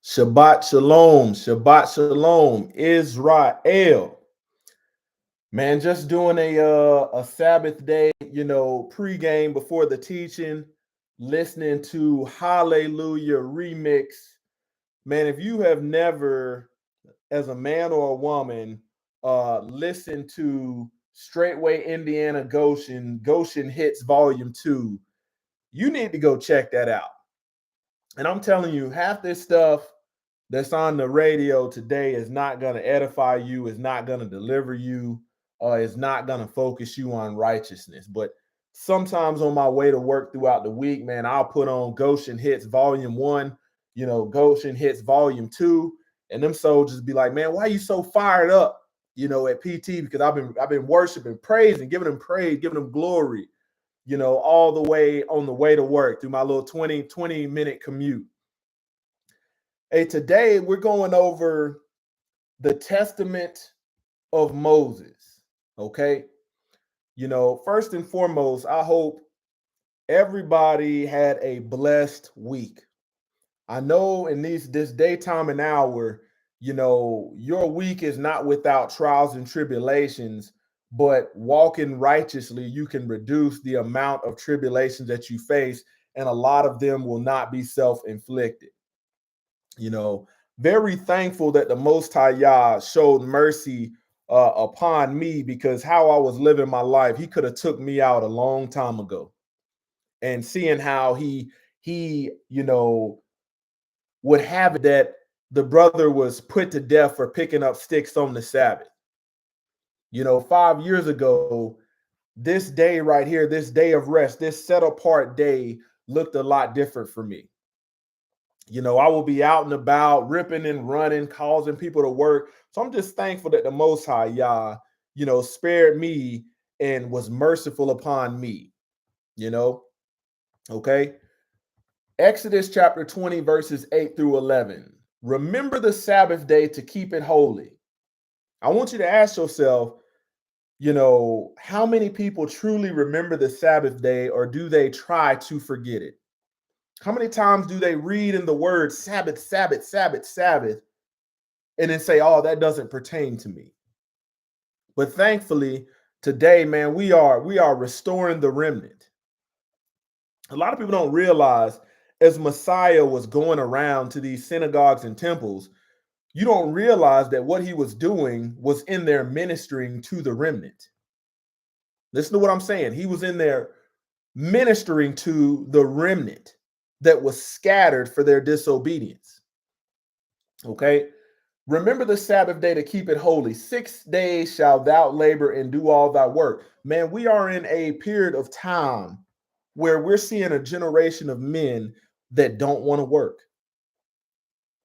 Shabbat shalom, Shabbat shalom, Israel. Man, just doing a Sabbath day, pregame before the teaching, listening to Hallelujah remix. Man, if you have never, as a man or a woman, listened to Straightway Indiana Goshen Hits Volume 2, you need to go check that out. And I'm telling you, half this stuff that's on the radio today is not going to edify you, is not going to deliver you, is not going to focus you on righteousness. But sometimes on my way to work throughout the week, man, I'll put on Goshen Hits Volume 1, Goshen Hits Volume 2, and them soldiers be like, man, why are you so fired up, at PT? Because I've been worshiping, praising, giving them praise, giving them glory, all the way on the way to work through my little 20-minute commute. Hey, today we're going over the Testament of Moses, okay? First and foremost, I hope everybody had a blessed week. I know in this daytime and hour, your week is not without trials and tribulations, but walking righteously, you can reduce the amount of tribulations that you face, and a lot of them will not be self-inflicted. Very thankful that the Most High Yah showed mercy upon me, because how I was living my life, he could have took me out a long time ago. And seeing how he would have it that the brother was put to death for picking up sticks on the Sabbath. 5 years ago, this day right here, this day of rest, this set apart day looked a lot different for me. I will be out and about, ripping and running, causing people to work. So I'm just thankful that the Most High Yah, spared me and was merciful upon me, okay? Exodus chapter 20, verses 8 through 11. Remember the Sabbath day to keep it holy. I want you to ask yourself, how many people truly remember the Sabbath day, or do they try to forget it? How many times do they read in the word Sabbath, Sabbath, Sabbath, Sabbath, and then say, oh, that doesn't pertain to me? But thankfully, today, man, we are restoring the remnant. A lot of people don't realize, as Messiah was going around to these synagogues and temples, you don't realize that what he was doing was in there ministering to the remnant. Listen to what I'm saying. He was in there ministering to the remnant that was scattered for their disobedience. Okay. Remember the Sabbath day to keep it holy. 6 days shalt thou labor and do all thy work. Man, we are in a period of time where we're seeing a generation of men that don't want to work,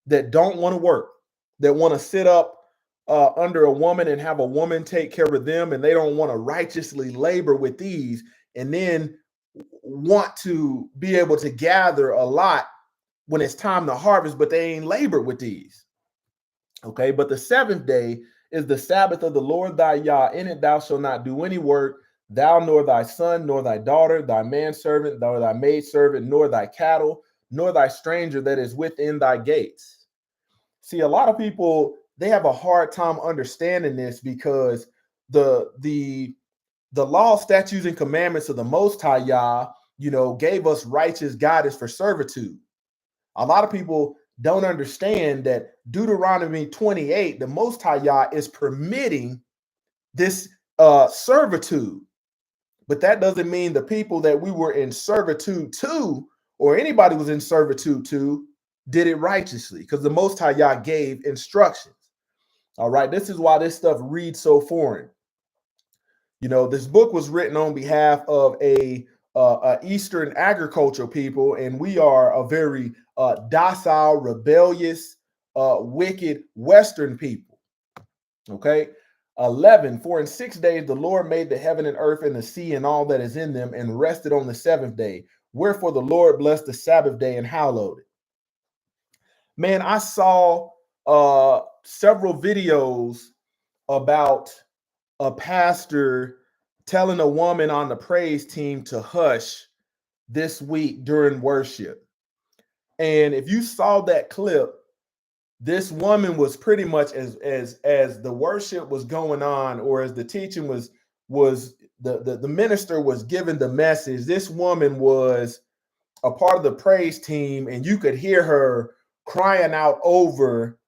that want to sit up under a woman and have a woman take care of them, and they don't want to righteously labor with these, and then want to be able to gather a lot when it's time to harvest, but they ain't labored with these. Okay, but the seventh day is the Sabbath of the Lord thy Yah. In it thou shalt not do any work, thou nor thy son, nor thy daughter, thy manservant, nor thy maidservant, nor thy cattle, nor thy stranger that is within thy gates. See, a lot of people, they have a hard time understanding this, because the law, statutes, and commandments of the Most High Yah, gave us righteous guidance for servitude. A lot of people don't understand that Deuteronomy 28, the Most High Yah is permitting this servitude. But that doesn't mean the people that we were in servitude to, or anybody was in servitude to, did it righteously, because the Most High Yah gave instructions. All right, this is why this stuff reads so foreign. This book was written on behalf of a Eastern agricultural people, and we are a very docile, rebellious, wicked Western people. Okay. 11, for in 6 days the Lord made the heaven and earth and the sea and all that is in them, and rested on the seventh day. Wherefore the Lord blessed the Sabbath day and hallowed it. Man, I saw several videos about a pastor telling a woman on the praise team to hush this week during worship. And if you saw that clip, this woman was pretty much as the worship was going on, or as the teaching was the minister was giving the message. This woman was a part of the praise team, and you could hear her crying out over,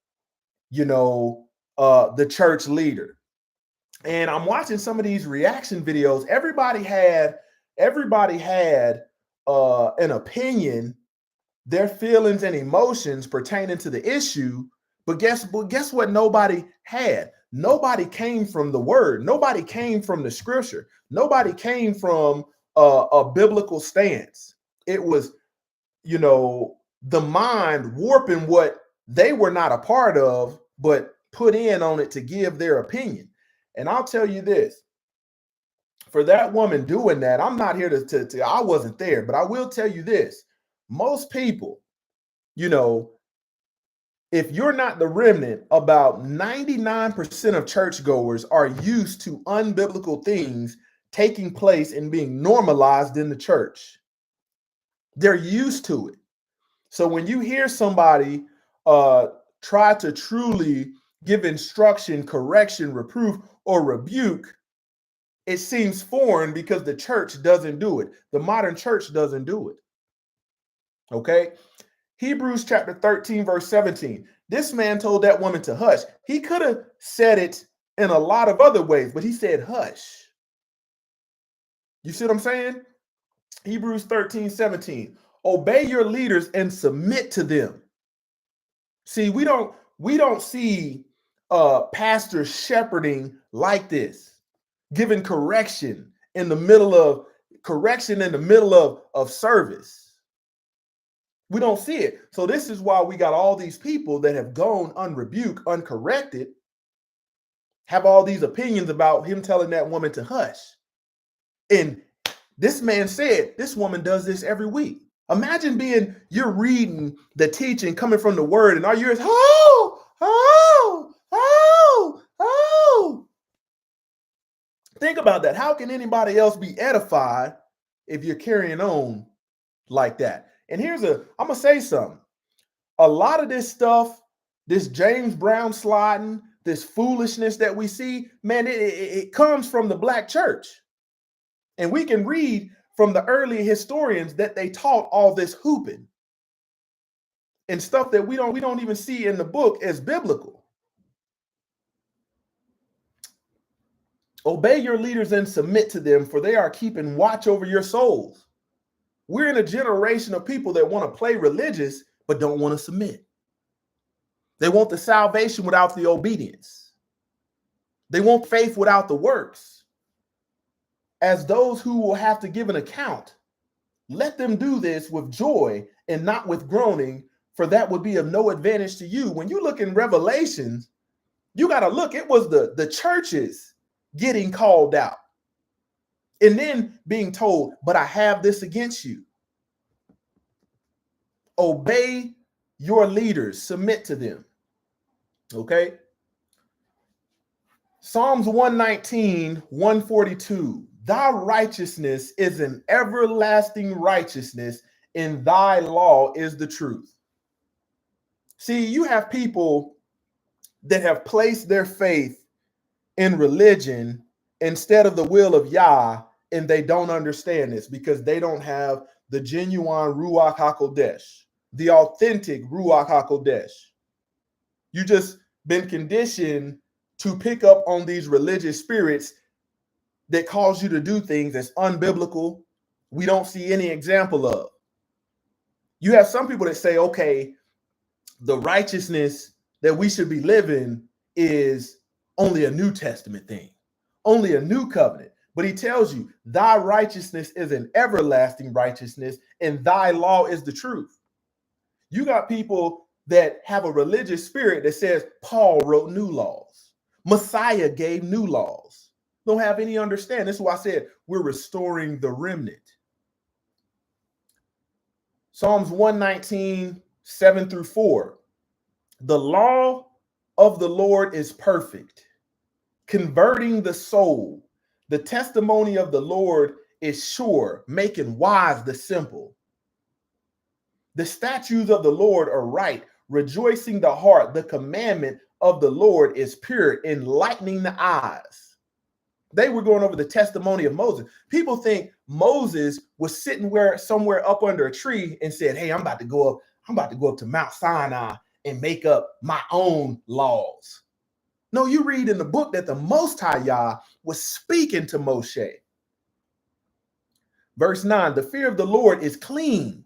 the church leader. And I'm watching some of these reaction videos. Everybody had an opinion, their feelings and emotions pertaining to the issue. But guess what? Nobody had. Nobody came from the word. Nobody came from the scripture. Nobody came from a biblical stance. It was, the mind warping what they were not a part of, but put in on it to give their opinion. And I'll tell you this, for that woman doing that, I'm not here to I wasn't there, but I will tell you this. Most people, if you're not the remnant, about 99% of churchgoers are used to unbiblical things taking place and being normalized in the church. They're used to it. So when you hear somebody try to truly give instruction, correction, reproof, or rebuke, it seems foreign because the church doesn't do it. The modern church doesn't do it. Okay? Hebrews chapter 13, verse 17. This man told that woman to hush. He could have said it in a lot of other ways, but he said hush. You see what I'm saying? Hebrews 13, 17. Obey your leaders and submit to them. See, we don't see pastors shepherding like this, giving correction in the middle of service. We don't see it. So this is why we got all these people that have gone unrebuked, uncorrected, have all these opinions about him telling that woman to hush. And this man said this woman does this every week. Imagine you're reading the teaching coming from the word, and all you hear is, oh, oh, oh, oh. Think about that. How can anybody else be edified if you're carrying on like that? And I'm going to say something. A lot of this stuff, this James Brown sliding, this foolishness that we see, man, it comes from the black church. And we can read from the early historians that they taught all this hooping and stuff that we don't even see in the book as biblical. Obey your leaders and submit to them, for they are keeping watch over your souls. We're in a generation of people that want to play religious, but don't want to submit. They want the salvation without the obedience. They want faith without the works. As those who will have to give an account, let them do this with joy and not with groaning, for that would be of no advantage to you. When you look in Revelations, you got to look, it was the churches getting called out and then being told, but I have this against you. Obey your leaders, submit to them. Okay. Psalms 119, 142. Thy righteousness is an everlasting righteousness, and thy law is the truth. See, you have people that have placed their faith in religion instead of the will of Yah, and they don't understand this because they don't have the genuine Ruach HaKodesh, the authentic Ruach HaKodesh. You just been conditioned to pick up on these religious spirits that cause you to do things that's unbiblical, we don't see any example of. You have some people that say, okay, the righteousness that we should be living is only a New Testament thing, only a new covenant. But he tells you, thy righteousness is an everlasting righteousness, and thy law is the truth. You got people that have a religious spirit that says Paul wrote new laws. Messiah gave new laws. Don't have any understanding. This is why I said we're restoring the remnant. Psalms 119, 7 through 4. The law of the Lord is perfect, converting the soul. The testimony of the Lord is sure, making wise the simple. The statutes of the Lord are right, rejoicing the heart. The commandment of the Lord is pure, enlightening the eyes. They were going over the testimony of Moses. People think Moses was sitting somewhere up under a tree and said, hey, I'm about to go up to Mount Sinai and make up my own laws. No, you read in the book that the Most High Yah was speaking to Moshe. Verse 9, the fear of the Lord is clean,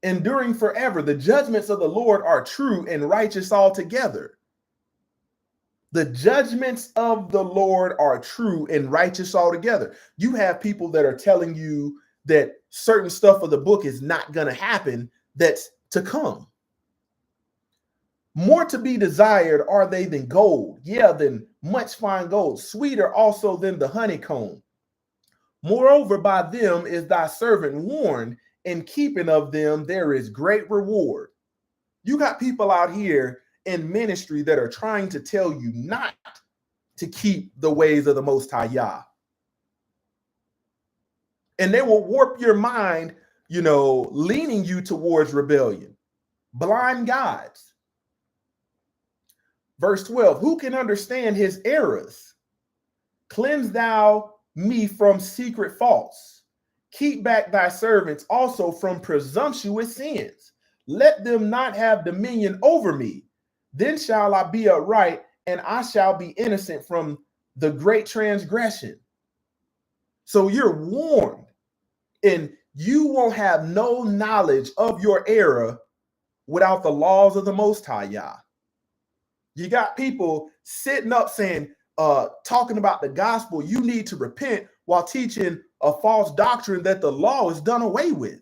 enduring forever. The judgments of the Lord are true and righteous altogether. The judgments of the Lord are true and righteous altogether. You have people that are telling you that certain stuff of the book is not going to happen, that's to come. More to be desired are they than gold, yeah, than much fine gold, sweeter also than the honeycomb. Moreover, by them is thy servant warned, in keeping of them there is great reward. You got people out here in ministry that are trying to tell you not to keep the ways of the Most High Yah. And they will warp your mind, leaning you towards rebellion. Blind guides. Verse 12, who can understand his errors? Cleanse thou me from secret faults. Keep back thy servants also from presumptuous sins. Let them not have dominion over me. Then shall I be upright, and I shall be innocent from the great transgression. So you're warned, and you won't have no knowledge of your error without the laws of the Most High Yah. You got people sitting up saying, talking about the gospel, you need to repent, while teaching a false doctrine that the law is done away with.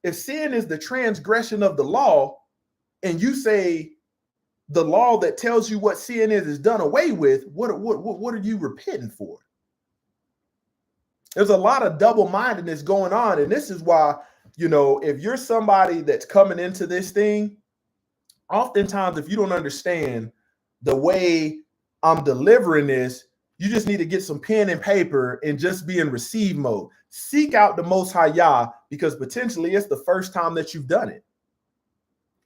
If sin is the transgression of the law, and you say the law that tells you what sin is done away with, what are you repenting for? There's a lot of double-mindedness going on, and this is why, if you're somebody that's coming into this thing, oftentimes, if you don't understand the way I'm delivering this, you just need to get some pen and paper and just be in receive mode. Seek out the Most High Yah, because potentially it's the first time that you've done it,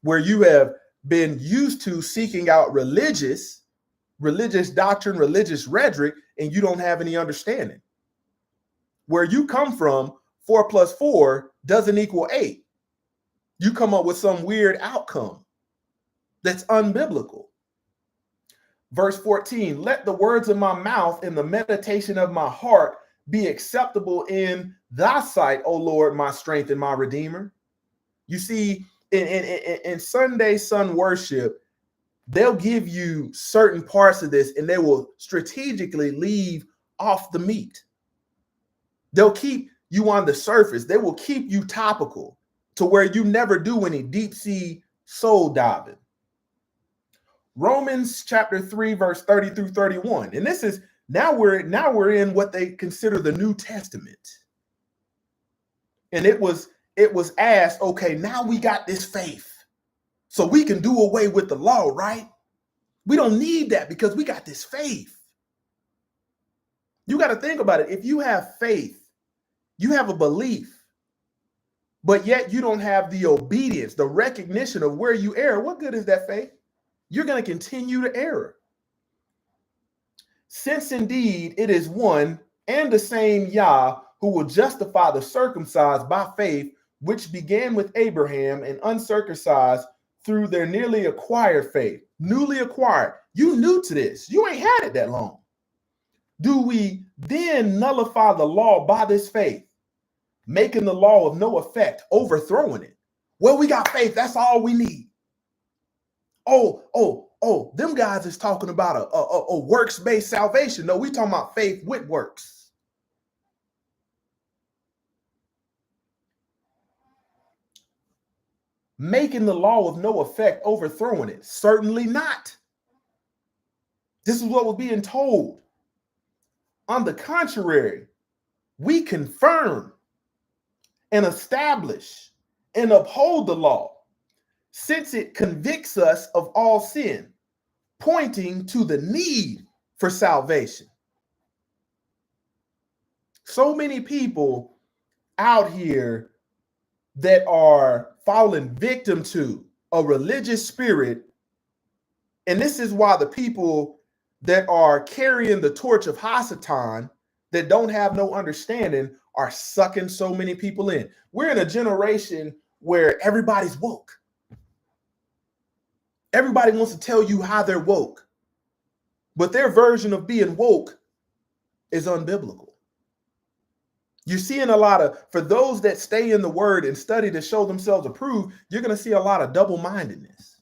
where you have been used to seeking out religious doctrine, religious rhetoric, and you don't have any understanding. Where you come from, 4 plus 4 doesn't equal 8. You come up with some weird outcome that's unbiblical. Verse 14, let the words of my mouth and the meditation of my heart be acceptable in thy sight, O Lord, my strength and my redeemer. You see, in Sunday Sun worship, they'll give you certain parts of this and they will strategically leave off the meat. They'll keep you on the surface. They will keep you topical to where you never do any deep sea soul diving. Romans chapter 3, verse 30 through 31. And this is now we're in what they consider the New Testament. And it was asked, okay, now we got this faith, so we can do away with the law, right? We don't need that because we got this faith. You got to think about it. If you have faith, you have a belief, but yet you don't have the obedience, the recognition of where you err, what good is that faith? You're going to continue to err. Since indeed it is one and the same Yah who will justify the circumcised by faith, which began with Abraham, and uncircumcised through their nearly acquired faith. Newly acquired. You new to this. You ain't had it that long. Do we then nullify the law by this faith, making the law of no effect, overthrowing it? Well, we got faith. That's all we need. Oh, them guys is talking about a works-based salvation. No, we talking about faith with works. Making the law of no effect, overthrowing it. Certainly not. This is what was being told. On the contrary, we confirm and establish and uphold the law, since it convicts us of all sin, pointing to the need for salvation. So many people out here that are falling victim to a religious spirit. And this is why the people that are carrying the torch of Hasatan, that don't have no understanding, are sucking so many people in. We're in a generation where everybody's woke. Everybody wants to tell you how they're woke, but their version of being woke is unbiblical. You're seeing a lot of, for those that stay in the word and study to show themselves approved, you're going to see a lot of double-mindedness.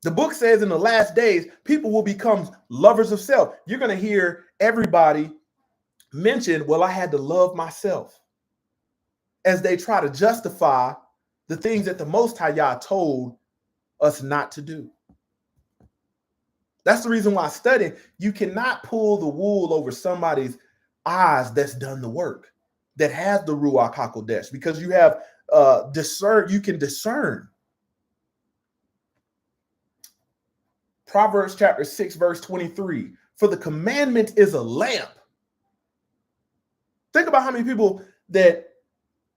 The book says in the last days, people will become lovers of self. You're going to hear everybody mention, well, I had to love myself, as they try to justify the things that the Most High Yah told us not to do. That's the reason why studying, you cannot pull the wool over somebody's eyes that's done the work, that has the Ruach HaKodesh, because you have you can discern. Proverbs chapter 6, verse 23, for the commandment is a lamp. Think about how many people that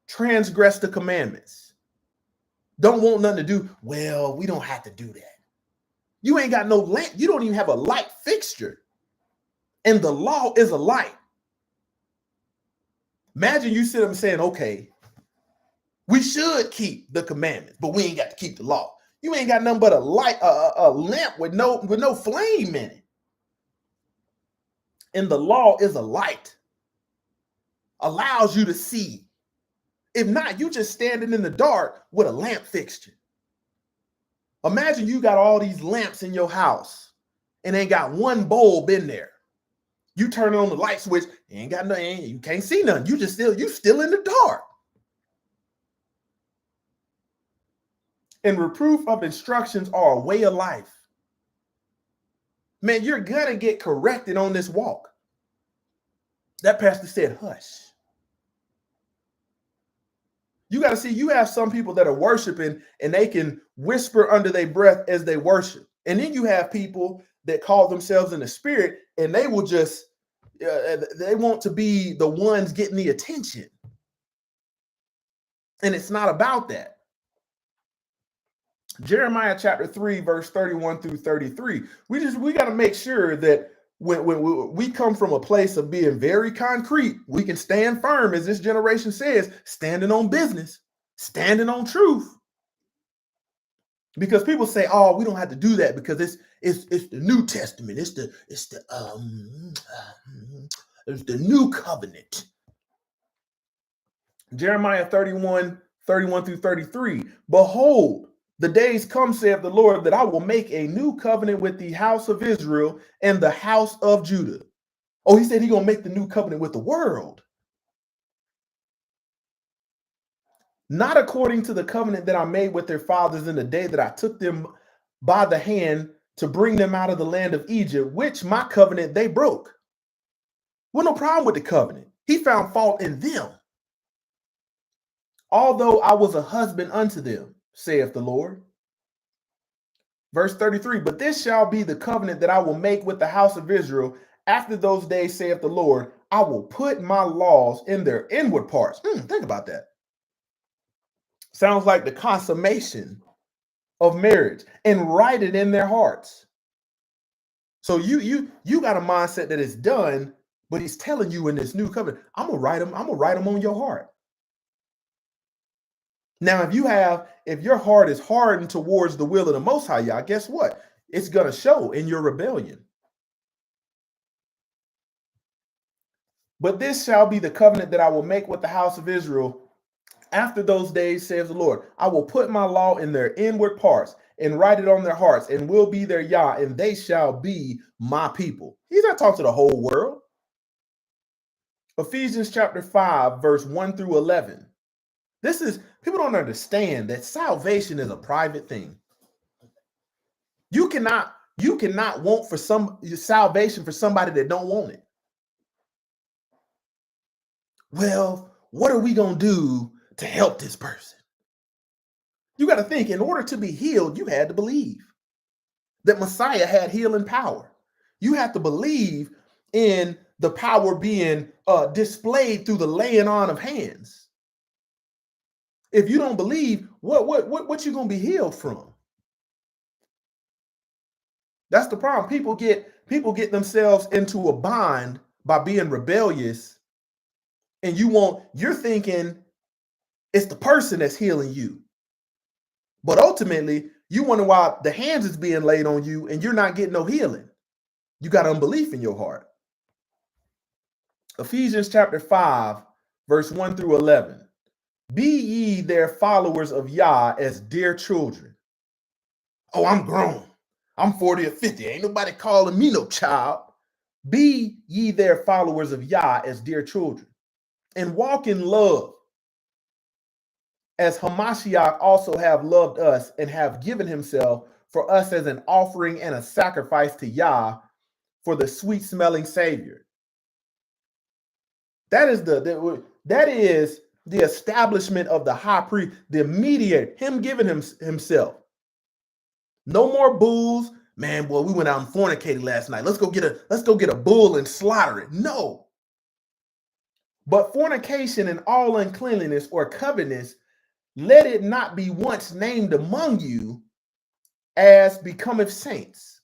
transgress the commandments, don't want nothing to do. Well, we don't have to do that. You ain't got no lamp. You don't even have a light fixture. And the law is a light. Imagine you sit up and saying, okay, we should keep the commandments, but we ain't got to keep the law. You ain't got nothing but a light, a lamp with no flame in it. And the law is a light, allows you to see. If not, you just standing in the dark with a lamp fixture. Imagine you got all these lamps in your house and ain't got one bulb in there. You turn on the light switch, you ain't got nothing, you can't see nothing. You still in the dark. And reproof of instructions are a way of life. Man, you're gonna get corrected on this walk. That pastor said, hush. You got to see, you have some people that are worshiping and they can whisper under their breath as they worship. And then you have people that call themselves in the spirit and they will just, they want to be the ones getting the attention. And it's not about that. Jeremiah chapter 3, verse 31 through 33. We got to make sure that when we come from a place of being very concrete, we can stand firm, as this generation says, standing on business, standing on truth. Because people say, oh, we don't have to do that because it's the New Testament. It's the new covenant. Jeremiah 31 through 33. Behold, the days come, saith the Lord, that I will make a new covenant with the house of Israel and the house of Judah. Oh, he said he's going to make the new covenant with the world. Not according to the covenant that I made with their fathers in the day that I took them by the hand to bring them out of the land of Egypt, which my covenant they broke. Well, no problem with the covenant. He found fault in them. Although I was a husband unto them, saith the Lord. Verse 33, but this shall be the covenant that I will make with the house of Israel after those days, saith the Lord. I will put my laws in their inward parts. Think about that. Sounds like the consummation of marriage, and write it in their hearts. So you got a mindset that is done, but he's telling you in this new covenant, I'm gonna write them on your heart. Now, if your heart is hardened towards the will of the Most High Yah, guess what? It's gonna show in your rebellion. But this shall be the covenant that I will make with the house of Israel after those days, says the Lord. I will put my law in their inward parts and write it on their hearts, and will be their Yah, and they shall be my people. He's not talking to the whole world. Ephesians chapter 5, verse 1 through 11. People don't understand that salvation is a private thing. You cannot want for salvation for somebody that don't want it. Well, what are we going to do to help this person? You got to think, in order to be healed, you had to believe that Messiah had healing power. You have to believe in the power being displayed through the laying on of hands. If you don't believe, what you gonna be healed from? That's the problem. People get themselves into a bind by being rebellious, and you're thinking it's the person that's healing you. But ultimately, you wonder why the hands is being laid on you and you're not getting no healing. You got unbelief in your heart. Ephesians chapter 5, verse 1 through 11. Be ye their followers of Yah as dear children. Oh, I'm grown. I'm 40 or 50. Ain't nobody calling me no child. Be ye their followers of Yah as dear children, and walk in love, as Hamashiach also have loved us and have given himself for us as an offering and a sacrifice to Yah for the sweet smelling Savior. That is the establishment of the high priest, the mediator, him giving himself. No more bulls. Man, boy, we went out and fornicated last night. Let's go get a bull and slaughter it. No. But fornication and all uncleanliness or covetousness, let it not be once named among you as becometh saints.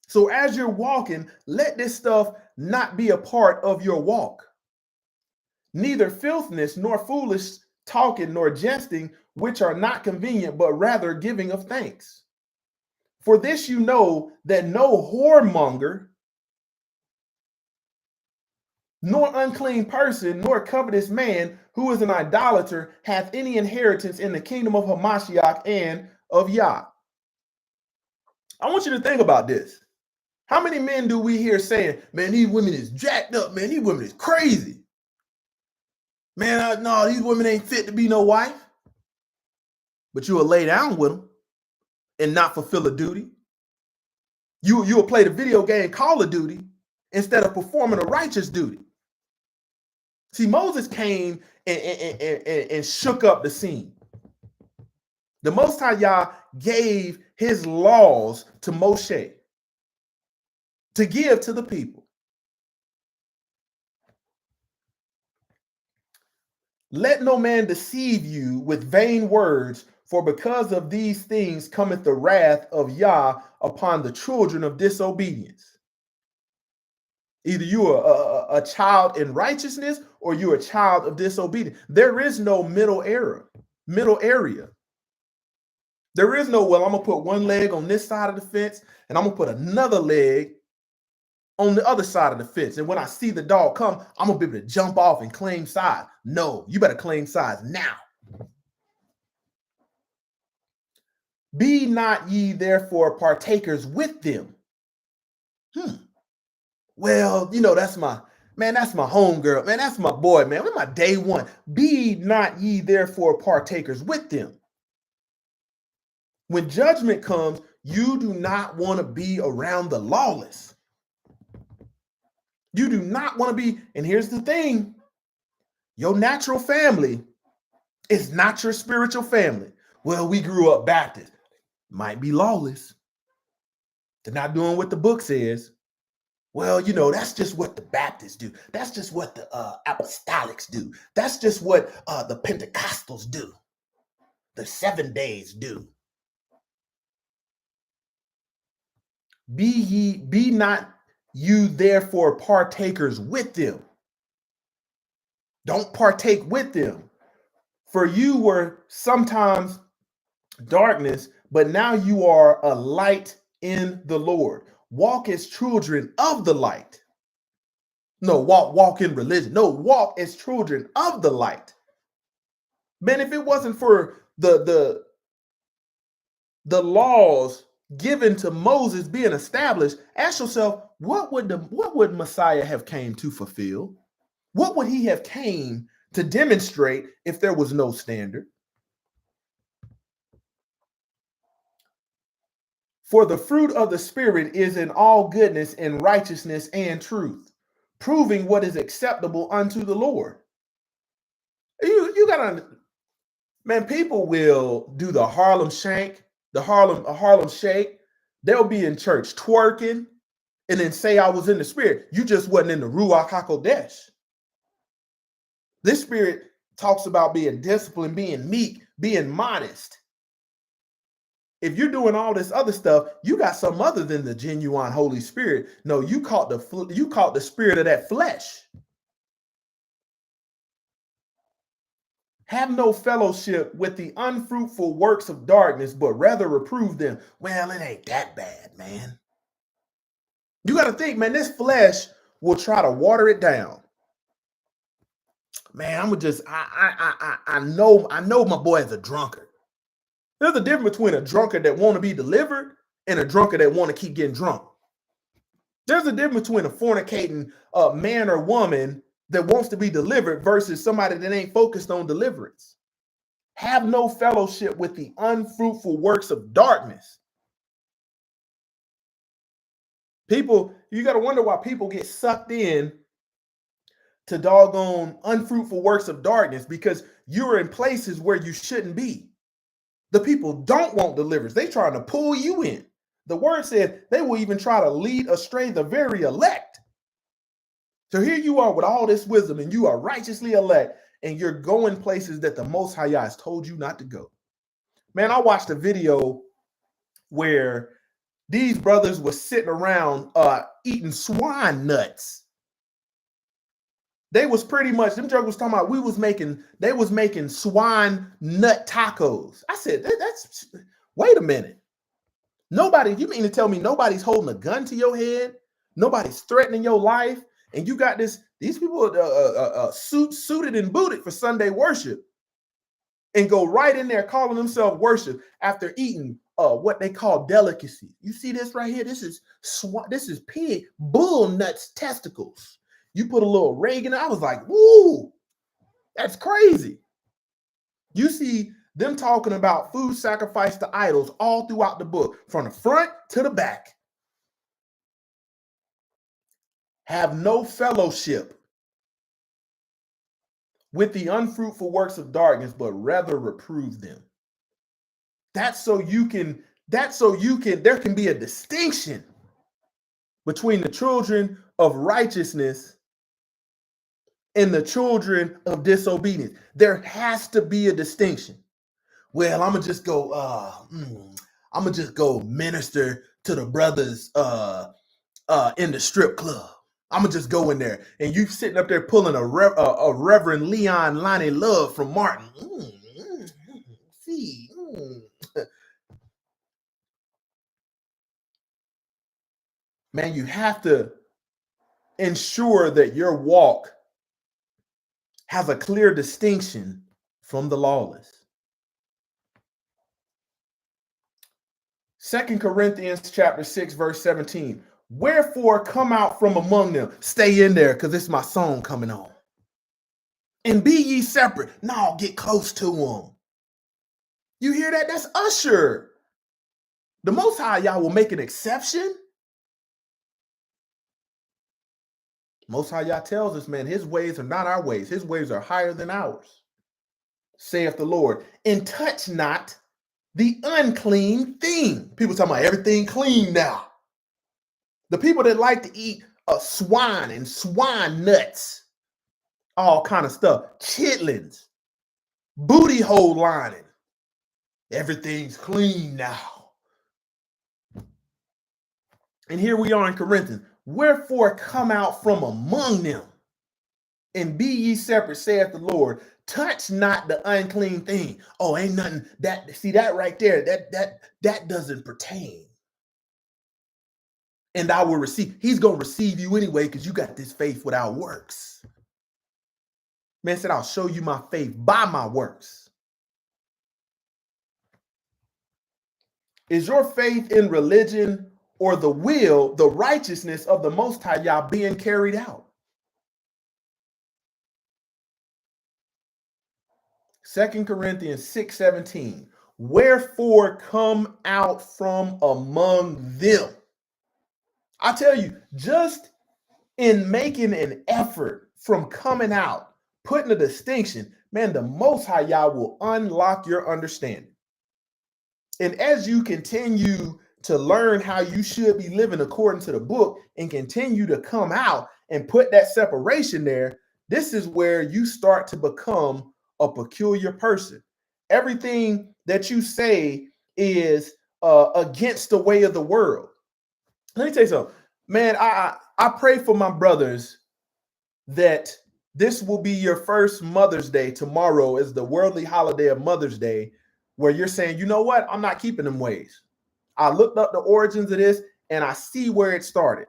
So as you're walking, let this stuff not be a part of your walk. Neither filthiness, nor foolish talking, nor jesting, which are not convenient, but rather giving of thanks. For this you know that no whoremonger, nor unclean person, nor covetous man who is an idolater hath any inheritance in the kingdom of Hamashiach and of Yah. I want you to think about this. How many men do we hear saying, man, these women is jacked up, man, these women is crazy. Man, no, these women ain't fit to be no wife. But you will lay down with them and not fulfill a duty. You will play the video game Call of Duty instead of performing a righteous duty. See, Moses came and shook up the scene. The Most High Yah gave his laws to Moshe to give to the people. Let no man deceive you with vain words, for because of these things cometh the wrath of Yah upon the children of disobedience. Either you are a child in righteousness or you're a child of disobedience. There is no middle area. There is no, well, I'm going to put one leg on this side of the fence and I'm going to put another leg on the other side of the fence. And when I see the dog come, I'm going to be able to jump off and claim sides. No, you better claim sides now. Be not ye therefore partakers with them. Well, that's my homegirl. Man, that's my boy, man. We're my day one. Be not ye therefore partakers with them. When judgment comes, you do not want to be around the lawless. You do not want to be, and here's the thing, your natural family is not your spiritual family. Well, we grew up Baptist. Might be lawless. They're not doing what the book says. Well, that's just what the Baptists do. That's just what the apostolics do. That's just what the Pentecostals do. The 7 days do. Be not you therefore partakers with them. Don't partake with them. For you were sometimes darkness, but now you are a light in the Lord. Walk as children of the light. No, walk in religion. No, walk as children of the light. Man, if it wasn't for the laws given to Moses being established, ask yourself, what would Messiah have came to fulfill? What would he have came to demonstrate if there was no standard? For the fruit of the Spirit is in all goodness and righteousness and truth, proving what is acceptable unto the Lord. You gotta, man, people will do the Harlem Shake. They'll be in church twerking and then say I was in the Spirit. You just wasn't in the Ruach HaKodesh. This Spirit talks about being disciplined, being meek, being modest. If you're doing all this other stuff, you got something other than the genuine Holy Spirit. No, you caught the spirit of that flesh. Have no fellowship with the unfruitful works of darkness, but rather reprove them. Well, it ain't that bad, man. You got to think, man, this flesh will try to water it down. Man, I'm just, I know my boy is a drunkard. There's a difference between a drunkard that want to be delivered and a drunkard that want to keep getting drunk. There's a difference between a fornicating man or woman that wants to be delivered versus somebody that ain't focused on deliverance. Have no fellowship with the unfruitful works of darkness. People, you got to wonder why people get sucked in to doggone unfruitful works of darkness, because you're in places where you shouldn't be. The people don't want deliverance. They trying to pull you in. The word says they will even try to lead astray the very elect. So here you are with all this wisdom, and you are righteously elect, and you're going places that the Most High has told you not to go. Man, I watched a video where these brothers were sitting around eating swine nuts. They was pretty much, them jokers was talking about they was making swine nut tacos. I said, wait a minute. You mean to tell me nobody's holding a gun to your head? Nobody's threatening your life? And you got these people suited and booted for Sunday worship and go right in there calling themselves worship after eating what they call delicacy. You see this right here? This is pig bull nuts testicles. You put a little Reagan. I was like, woo, that's crazy. You see them talking about food sacrificed to idols all throughout the book, from the front to the back. Have no fellowship with the unfruitful works of darkness, but rather reprove them. There can be a distinction between the children of righteousness and the children of disobedience. There has to be a distinction. Well, I'm gonna just go minister to the brothers in the strip club. I'm gonna just go in there, and you sitting up there pulling a Reverend Leon Lonnie Love from Martin. Man, you have to ensure that your walk has a clear distinction from the lawless. 2 Corinthians chapter 6, verse 17. Wherefore come out from among them. Stay in there, because it's my song coming on. And be ye separate. No, get close to them. You hear that? That's Usher. The Most High Yah will make an exception. Most High Yah tells us, man, his ways are not our ways. His ways are higher than ours, saith the Lord. And touch not the unclean thing. People talking about everything clean now. The people that like to eat swine and swine nuts, all kind of stuff, chitlins, booty hole lining. Everything's clean now. And here we are in Corinthians. Wherefore come out from among them, and be ye separate, saith the Lord. Touch not the unclean thing. Oh, ain't nothing that, see that right there, that doesn't pertain. And I will receive. He's going to receive you anyway, because you got this faith without works. Man said, I'll show you my faith by my works. Is your faith in religion or the will, the righteousness of the Most High Yah being carried out? 2 Corinthians 6:17. Wherefore come out from among them. I tell you, just in making an effort from coming out, putting a distinction, man, the Most High Yah will unlock your understanding. And as you continue to learn how you should be living according to the book and continue to come out and put that separation there, this is where you start to become a peculiar person. Everything that you say is against the way of the world. Let me tell you something, man. I pray for my brothers that this will be your first Mother's Day. Tomorrow is the worldly holiday of Mother's Day, where you're saying, you know what? I'm not keeping them ways. I looked up the origins of this and I see where it started.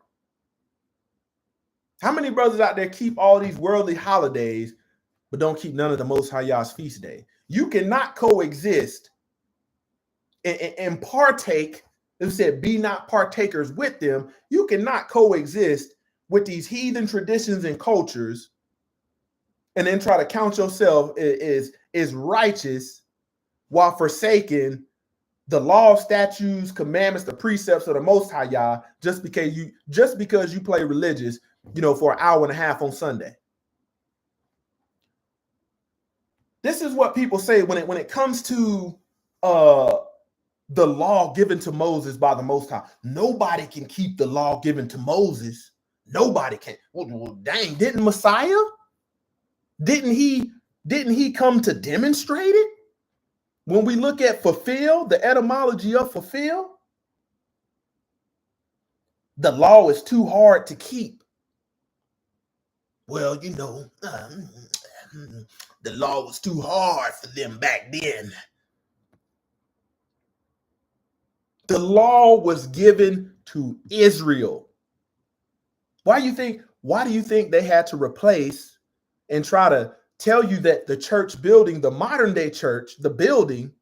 How many brothers out there keep all these worldly holidays, but don't keep none of the Most High Yah's feast day? You cannot coexist and partake. It said, be not partakers with them. You cannot coexist with these heathen traditions and cultures and then try to count yourself as righteous while forsaking the law, statutes, commandments, the precepts of the Most High Yah, just because you play religious, for an hour and a half on Sunday. This is what people say when it comes to the law given to Moses by the Most High. Nobody can keep the law given to Moses. Nobody can. Well, dang, didn't Messiah? Didn't he come to demonstrate it? When we look at fulfill, the etymology of fulfill, the law is too hard to keep. Well, the law was too hard for them back then. The law was given to Israel. Why do you think they had to replace and try to tell you that the church building, the modern day church, the building,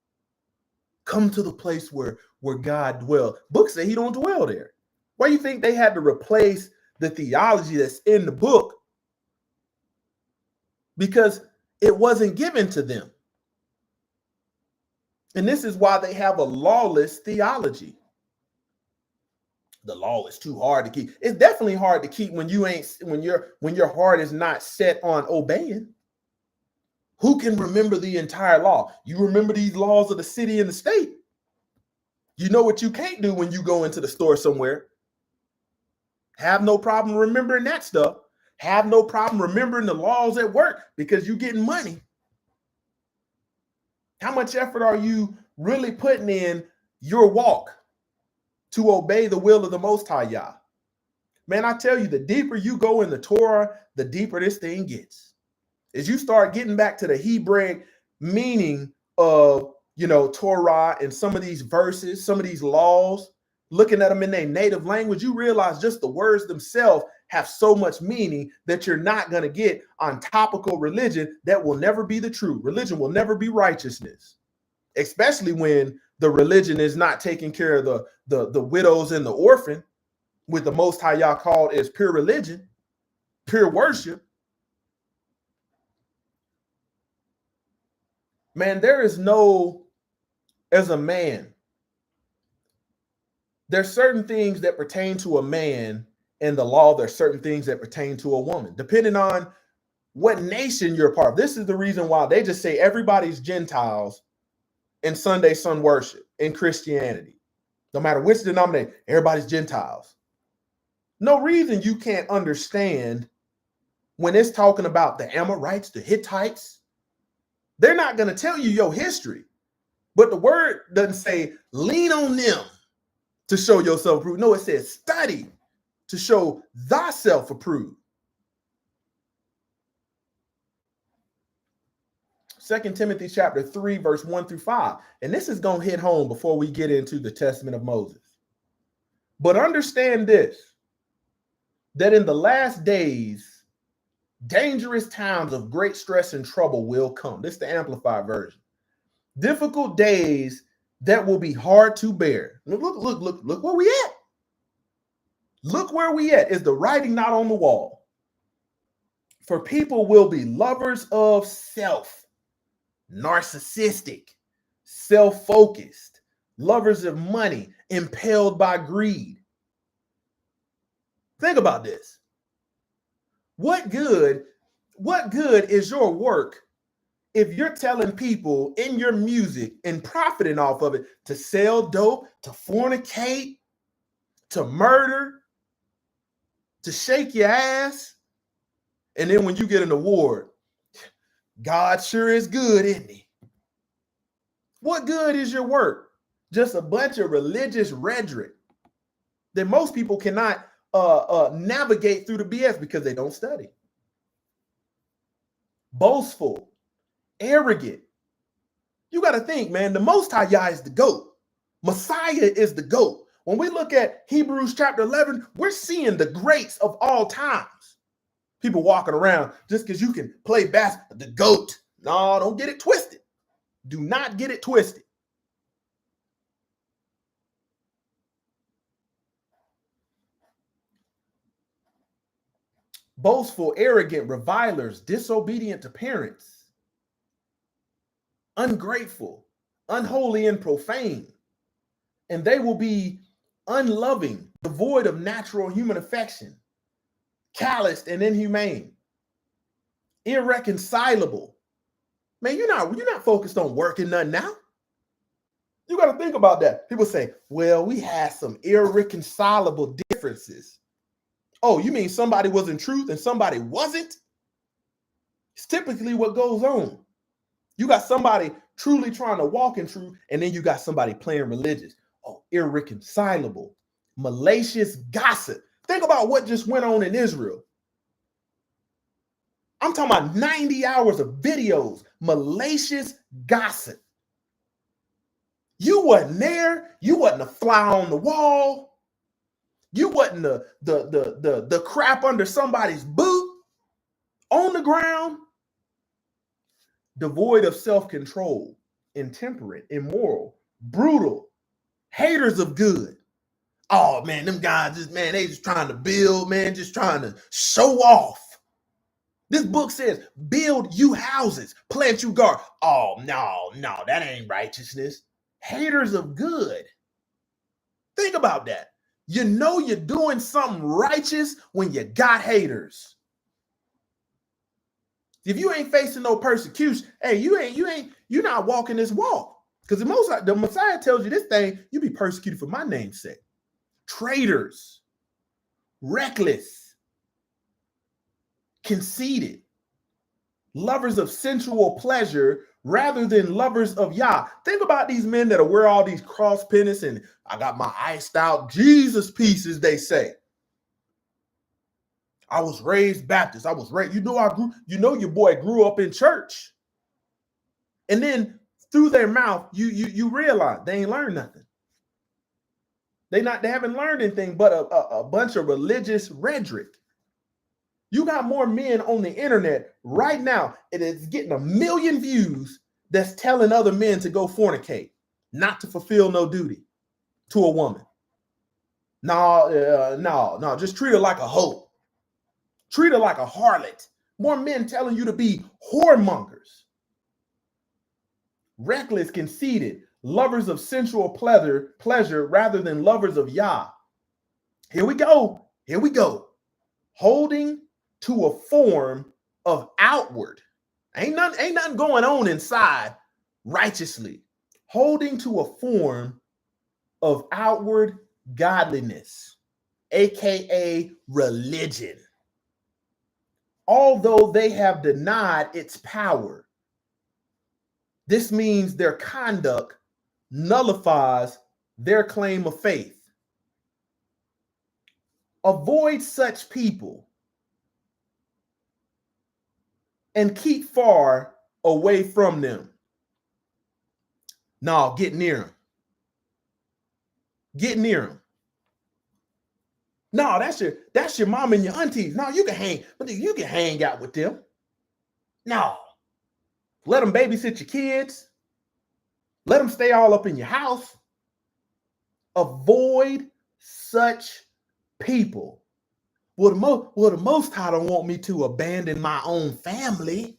come to the place where God dwells? Book say he don't dwell there. Why do you think they had to replace the theology that's in the book? Because it wasn't given to them. And this is why they have a lawless theology. The law is too hard to keep. It's definitely hard to keep when your heart is not set on obeying. Who can remember the entire law? You remember these laws of the city and the state. You know what you can't do when you go into the store somewhere. Have no problem remembering that stuff. Have no problem remembering the laws at work because you're getting money. How much effort are you really putting in your walk to obey the will of the Most High Yah? Man, I tell you, the deeper you go in the Torah, the deeper this thing gets. As you start getting back to the Hebraic meaning of, Torah and some of these verses, some of these laws, looking at them in their native language, you realize just the words themselves have so much meaning that you're not going to get on topical religion that will never be the truth. Religion will never be righteousness, especially when the religion is not taking care of the widows and the orphan, with the Most High Yah called as pure religion, pure worship. Man, as a man, there's certain things that pertain to a man in the law. There's certain things that pertain to a woman, depending on what nation you're part of. This is the reason why they just say everybody's Gentiles in Sunday sun worship in Christianity. No matter which denomination, everybody's Gentiles. No reason you can't understand when it's talking about the Amorites, the Hittites. They're not going to tell you your history, but the word doesn't say lean on them to show yourself approved. No, it says study to show thyself approved. 2 Timothy chapter 3, verse 1 through 5. And this is going to hit home before we get into the Testament of Moses. But understand this, that in the last days, dangerous times of great stress and trouble will come. This is the Amplified version. Difficult days that will be hard to bear. Look where we at. Look where we at. Is the writing not on the wall? For people will be lovers of self, narcissistic, self-focused, lovers of money, impelled by greed. Think about this. What good is your work if you're telling people in your music and profiting off of it to sell dope, to fornicate, to murder, to shake your ass, and then when you get an award, God sure is good, isn't he? What good is your work? Just a bunch of religious rhetoric that most people cannot navigate through the BS because they don't study. Boastful, arrogant. You got to think, man, the Most High Yah is the GOAT. Messiah is the GOAT. When we look at Hebrews chapter 11, we're seeing the greats of all times. People walking around just because you can play basketball, the GOAT. No, don't get it twisted. Do not get it twisted. Boastful, arrogant, revilers, disobedient to parents, ungrateful, unholy, and profane. And they will be unloving, devoid of natural human affection, calloused and inhumane, irreconcilable. Man, you're not focused on working nothing now. You got to think about that. People say, well, we had some irreconcilable differences. Oh, you mean somebody was in truth and somebody wasn't? It's typically what goes on. You got somebody truly trying to walk in truth, and then you got somebody playing religious. Oh, irreconcilable, malicious gossip. Think about what just went on in Israel. I'm talking about 90 hours of videos, malicious gossip. You wasn't there. You wasn't a fly on the wall. You wasn't the crap under somebody's boot on the ground. Devoid of self-control, intemperate, immoral, brutal, haters of good. Oh man, them guys just, man, they just trying to build, man, just trying to show off. This book says, build you houses, plant you garden. Oh, no, that ain't righteousness. Haters of good. Think about that. You know you're doing something righteous when you got haters. If you ain't facing no persecution, hey, you're not walking this walk. Because the Messiah tells you this thing, you be persecuted for my name's sake. Traitors, reckless, conceited, lovers of sensual pleasure rather than lovers of Yah. Think about these men that wear all these cross pennants and I got my iced out Jesus pieces, they say. I was raised Baptist. I was raised, your boy grew up in church. And then through their mouth, you realize they ain't learned nothing. They haven't learned anything but a bunch of religious rhetoric. You got more men on the internet right now. It is getting 1 million views that's telling other men to go fornicate, not to fulfill no duty to a woman. No, just treat her like a hoe. Treat her like a harlot. More men telling you to be whoremongers. Reckless, conceited, lovers of sensual pleasure rather than lovers of Yah. Here we go. Holding to a form of outward. Ain't nothing going on inside righteously. Holding to a form of outward godliness, aka religion. Although they have denied its power. This means their conduct nullifies their claim of faith. Avoid such people and keep far away from them. No, get near them. Get near them. No, that's your mom and your aunties. No, you can hang out with them. No. Let them babysit your kids. Let them stay all up in your house. Avoid such people. Well, the Most High don't want me to abandon my own family.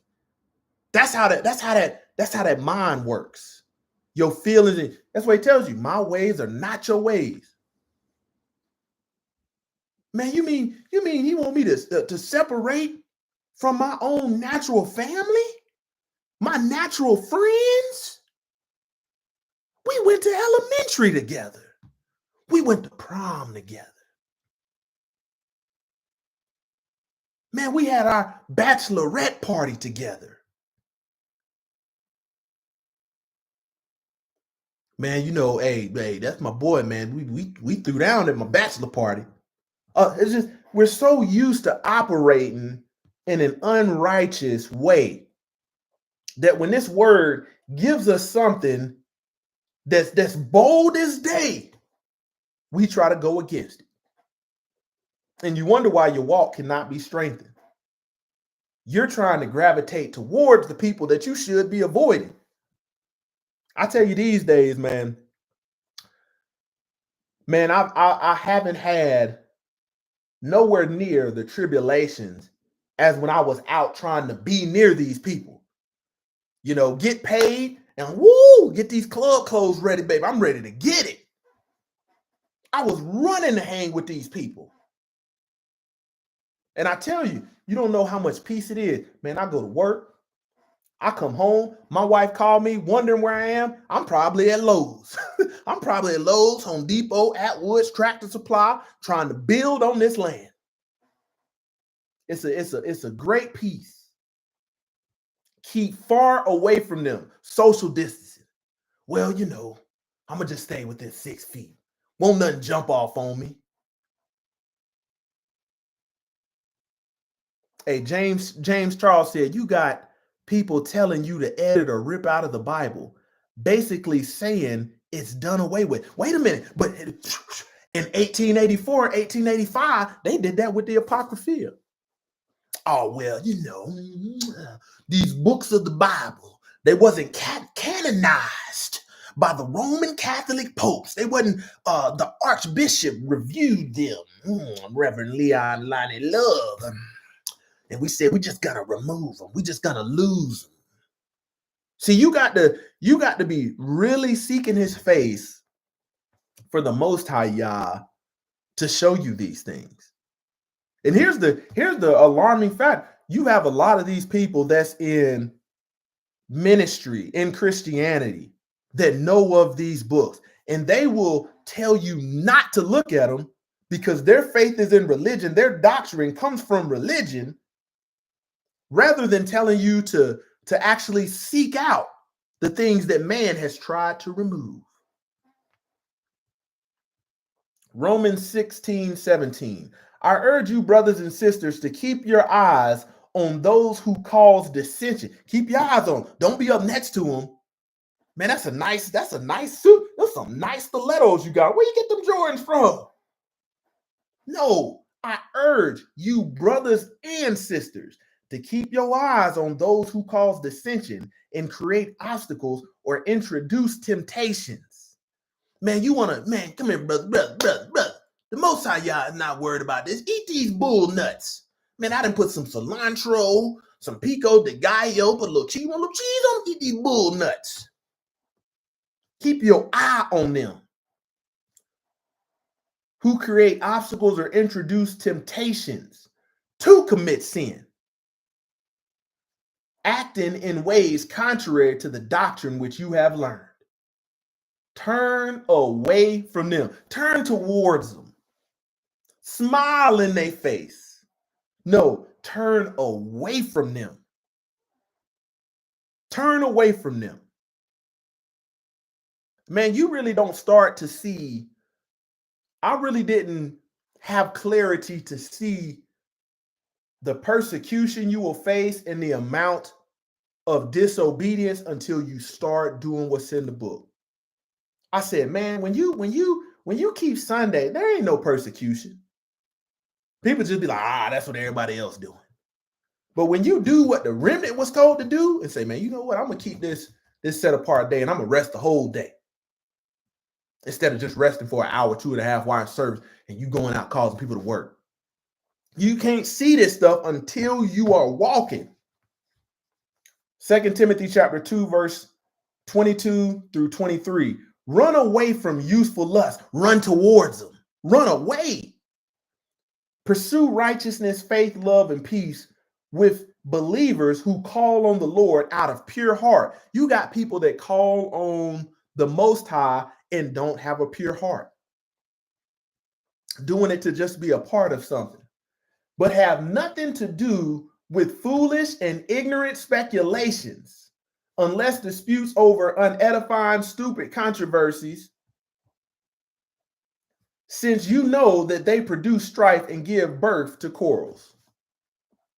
That's how that mind works. Your feelings. That's what he tells you. My ways are not your ways. Man, you mean he want me to separate from my own natural family? My natural friends? We went to elementary together. We went to prom together. Man, we had our bachelorette party together. Man, hey, that's my boy, man. We threw down at my bachelor party. It's just we're so used to operating in an unrighteous way that when this word gives us something that's bold as day, we try to go against it. And you wonder why your walk cannot be strengthened. You're trying to gravitate towards the people that you should be avoiding. I tell you these days, man, I haven't had nowhere near the tribulations as when I was out trying to be near these people. Get paid and get these club clothes ready, babe. I'm ready to get it. I was running to hang with these people. And I tell you, you don't know how much peace it is. Man, I go to work. I come home. My wife called me wondering where I am. I'm probably at Lowe's. I'm probably at Lowe's, Home Depot, Atwoods, Tractor Supply, trying to build on this land. It's a great peace. Keep far away from them. Social distancing. Well, I'm going to just stay within 6 feet. Won't nothing jump off on me. Hey, James Charles said, you got people telling you to edit or rip out of the Bible, basically saying it's done away with. Wait a minute, but in 1884, 1885, they did that with the Apocrypha. Oh, well, these books of the Bible, they wasn't canonized by the Roman Catholic popes. They wasn't, the Archbishop reviewed them, Reverend Leon Lonnie Love. And we said, we just gotta remove them. We just gotta lose them. See, you got to be really seeking his face for the Most High Yah to show you these things. And here's the alarming fact. You have a lot of these people that's in ministry, in Christianity, that know of these books. And they will tell you not to look at them because their faith is in religion. Their doctrine comes from religion, rather than telling you to actually seek out the things that man has tried to remove. Romans 16:17. I urge you, brothers and sisters, to keep your eyes on those who cause dissension. Keep your eyes on. Don't be up next to them. Man, that's a nice suit. That's some nice stilettos you got. Where you get them Jordans from? No, I urge you, brothers and sisters, to keep your eyes on those who cause dissension and create obstacles or introduce temptations. Man, come here, brother. The Most High Yah is not worried about this. Eat these bull nuts. Man, I done put some cilantro, some pico de gallo, put a little cheese on eat these bull nuts. Keep your eye on them. Who create obstacles or introduce temptations to commit sin, acting in ways contrary to the doctrine which you have learned. Turn away from them. Turn towards them. Smile in their face. No, turn away from them. Turn away from them. Man, you really don't start to see. I really didn't have clarity to see the persecution you will face and the amount of disobedience until you start doing what's in the book. I said, man, when you keep Sunday, there ain't no persecution. People just be like, that's what everybody else doing. But when you do what the remnant was told to do and say, man, you know what? I'm gonna keep this set apart day and I'm gonna rest the whole day. Instead of just resting for an hour, 2.5 hour service, and you going out causing people to work. You can't see this stuff until you are walking. 2 Timothy chapter 2, verse 22 through 23. Run away from youthful lust. Run towards them. Run away. Pursue righteousness, faith, love, and peace with believers who call on the Lord out of pure heart. You got people that call on the Most High and don't have a pure heart. Doing it to just be a part of something, but have nothing to do with foolish and ignorant speculations unless disputes over unedifying, stupid controversies, since you know that they produce strife and give birth to quarrels.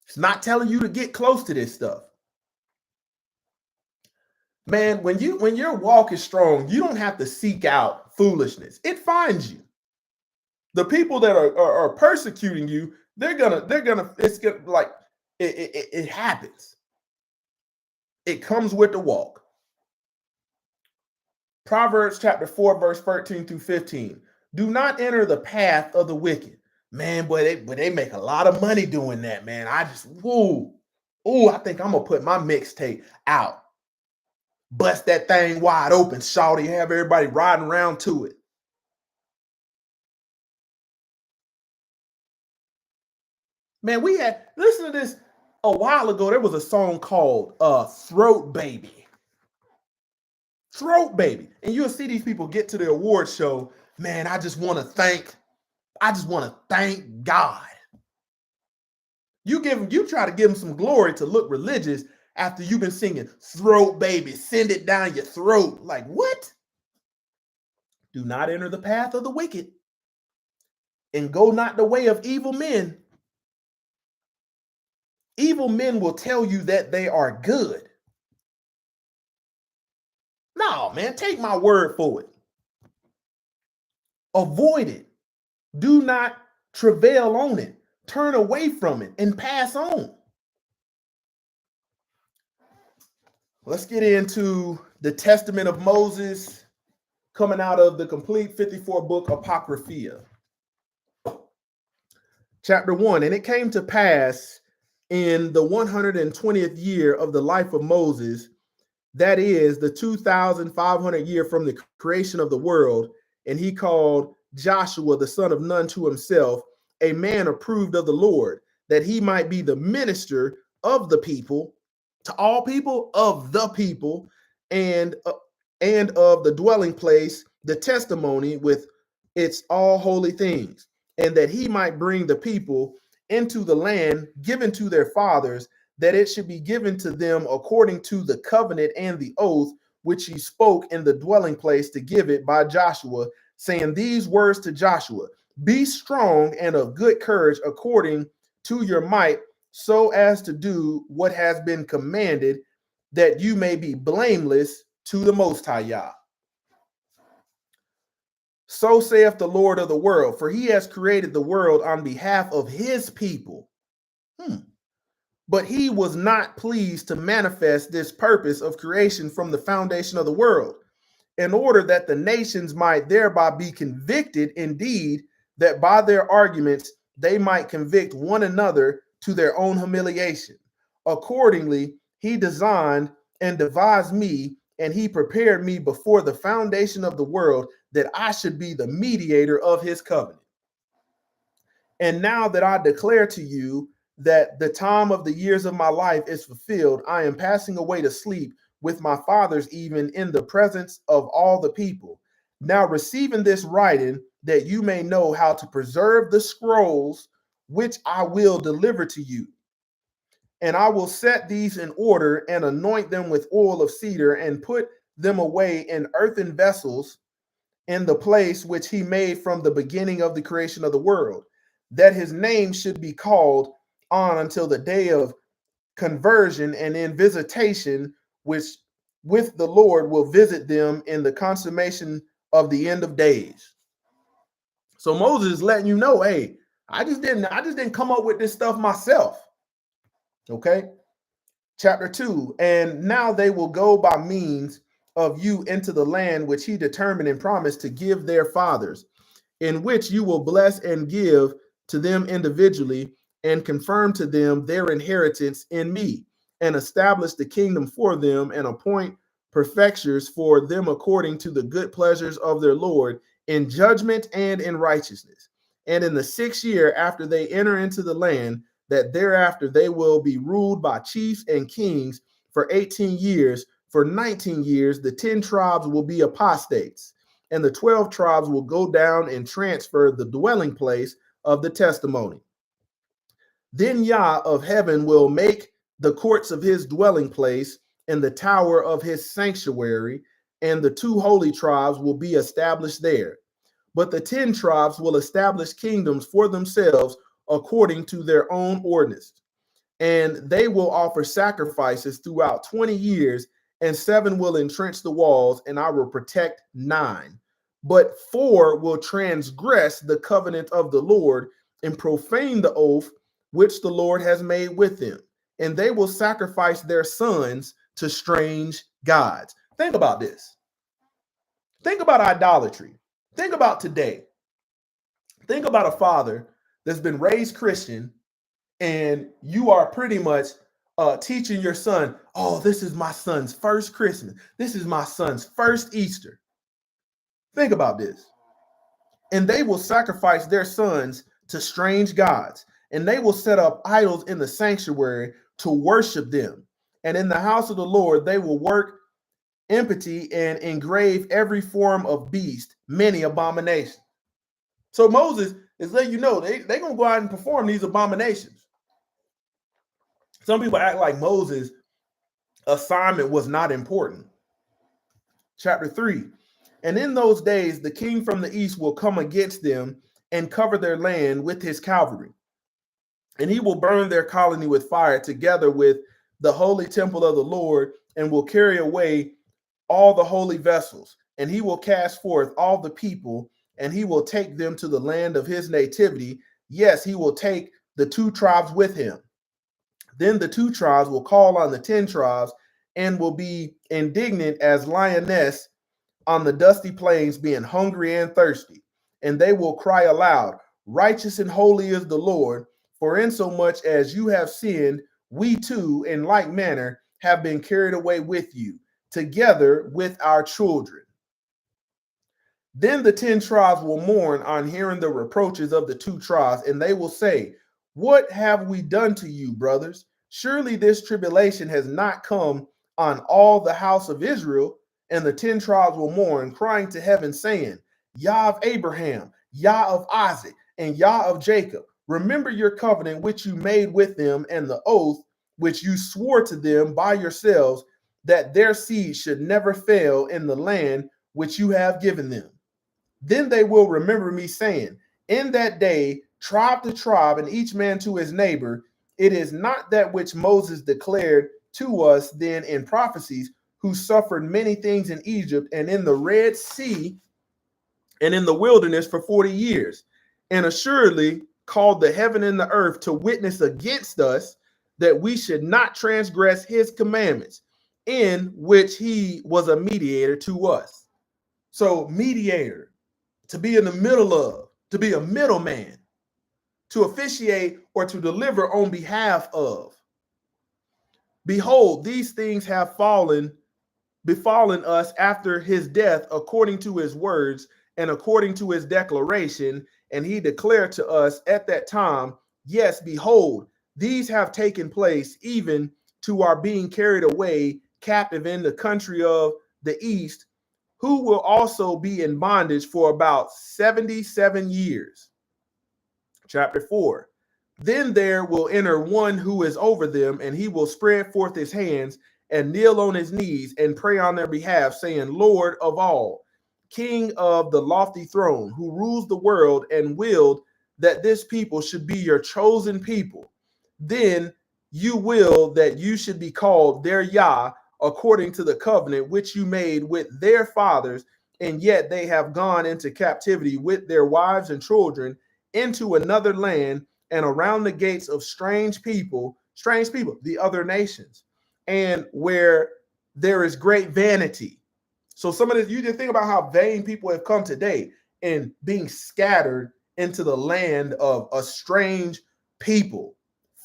It's not telling you to get close to this stuff. Man, when your walk is strong, you don't have to seek out foolishness. It finds you. The people that are persecuting you, it's gonna like it happens. It comes with the walk. Proverbs chapter 4, verse 13 through 15. Do not enter the path of the wicked. Man, boy, they make a lot of money doing that, man. I just, I think I'm gonna put my mixtape out. Bust that thing wide open, shawty, have everybody riding around to it. Man, listen to this. A while ago, there was a song called Throat Baby. Throat Baby. And you'll see these people get to the award show. Man, I just want to thank God. You try to give them some glory to look religious after you've been singing Throat Baby, send it down your throat. Like, what? Do not enter the path of the wicked, and go not the way of evil men. Evil men will tell you that they are good. No, man, take my word for it. Avoid it. Do not travail on it. Turn away from it and pass on. Let's get into the Testament of Moses, coming out of the complete 54 book Apocrypha. Chapter 1, and it came to pass in the 120th year of the life of Moses, that is the 2,500 year from the creation of the world, and he called Joshua the son of Nun to himself, a man approved of the Lord, that he might be the minister of the people, to all people, of the people, and of the dwelling place, the testimony with its all holy things, and that he might bring the people into the land given to their fathers, that it should be given to them according to the covenant and the oath which he spoke in the dwelling place to give it by Joshua, saying these words to Joshua: be strong and of good courage according to your might, so as to do what has been commanded, that you may be blameless to the Most High Yah. So saith the Lord of the world, for he has created the world on behalf of his people. But he was not pleased to manifest this purpose of creation from the foundation of the world, in order that the nations might thereby be convicted, indeed, that by their arguments they might convict one another to their own humiliation. Accordingly, he designed and devised me, and he prepared me before the foundation of the world, that I should be the mediator of his covenant. And now that I declare to you that the time of the years of my life is fulfilled, I am passing away to sleep with my fathers, even in the presence of all the people. Now receiving this writing, that you may know how to preserve the scrolls which I will deliver to you. And I will set these in order and anoint them with oil of cedar and put them away in earthen vessels in the place which he made from the beginning of the creation of the world, that his name should be called on until the day of conversion and in visitation, which with the Lord will visit them in the consummation of the end of days. So Moses is letting you know, hey, I just didn't come up with this stuff myself. Okay. Chapter 2, and now they will go by means of you into the land which he determined and promised to give their fathers, in which you will bless and give to them individually, and confirm to them their inheritance in me, and establish the kingdom for them, and appoint prefectures for them according to the good pleasures of their Lord, in judgment and in righteousness. And in the 6th year after they enter into the land, that thereafter they will be ruled by chiefs and kings for 18 years. For 19 years, the 10 tribes will be apostates, and the 12 tribes will go down and transfer the dwelling place of the testimony. Then Yah of heaven will make the courts of his dwelling place and the tower of his sanctuary, and the 2 holy tribes will be established there. But the 10 tribes will establish kingdoms for themselves according to their own ordinance. And they will offer sacrifices throughout 20 years, and 7 will entrench the walls, and I will protect 9. But 4 will transgress the covenant of the Lord and profane the oath which the Lord has made with them. And they will sacrifice their sons to strange gods. Think about this. Think about idolatry. Think about today. Think about a father that's been raised Christian, and you are pretty much teaching your son, oh, this is my son's first Christmas. This is my son's first Easter. Think about this. And they will sacrifice their sons to strange gods, and they will set up idols in the sanctuary to worship them. And in the house of the Lord, they will work iniquity and engrave every form of beast, many abominations. So Moses is letting you know they're going to go out and perform these abominations. Some people act like Moses' assignment was not important. Chapter 3. And in those days, the king from the east will come against them and cover their land with his cavalry. And he will burn their colony with fire together with the holy temple of the Lord, and will carry away all the holy vessels. And he will cast forth all the people, and he will take them to the land of his nativity. Yes, he will take the 2 tribes with him. Then the 2 tribes will call on the 10 tribes and will be indignant as lioness on the dusty plains, being hungry and thirsty. And they will cry aloud, righteous and holy is the Lord, for insomuch as you have sinned, we too in like manner have been carried away with you, together with our children. Then the 10 tribes will mourn on hearing the reproaches of the 2 tribes, and they will say, what have we done to you, brothers? Surely this tribulation has not come on all the house of Israel. And the 10 tribes will mourn, crying to heaven, saying, Yah of Abraham, Yah of Isaac, and Yah of Jacob, remember your covenant which you made with them, and the oath which you swore to them by yourselves, that their seed should never fail in the land which you have given them. Then they will remember me, saying, in that day, tribe to tribe, and each man to his neighbor, it is not that which Moses declared to us then in prophecies, who suffered many things in Egypt and in the Red Sea and in the wilderness for 40 years, and assuredly called the heaven and the earth to witness against us, that we should not transgress his commandments, in which he was a mediator to us. So mediator, to be in the middle of, to be a middleman, to officiate or to deliver on behalf of. Behold, these things have befallen us after his death, according to his words and according to his declaration. And he declared to us at that time, yes, behold, these have taken place, even to our being carried away captive in the country of the east, who will also be in bondage for about 77 years. Chapter 4. Then there will enter one who is over them, and he will spread forth his hands and kneel on his knees and pray on their behalf, saying, Lord of all, King of the lofty throne, who rules the world and willed that this people should be your chosen people. Then you will that you should be called their Yah, according to the covenant which you made with their fathers, and yet they have gone into captivity with their wives and children into another land, and around the gates of strange people, the other nations, and where there is great vanity. So some of this, you just think about how vain people have come today and being scattered into the land of a strange people,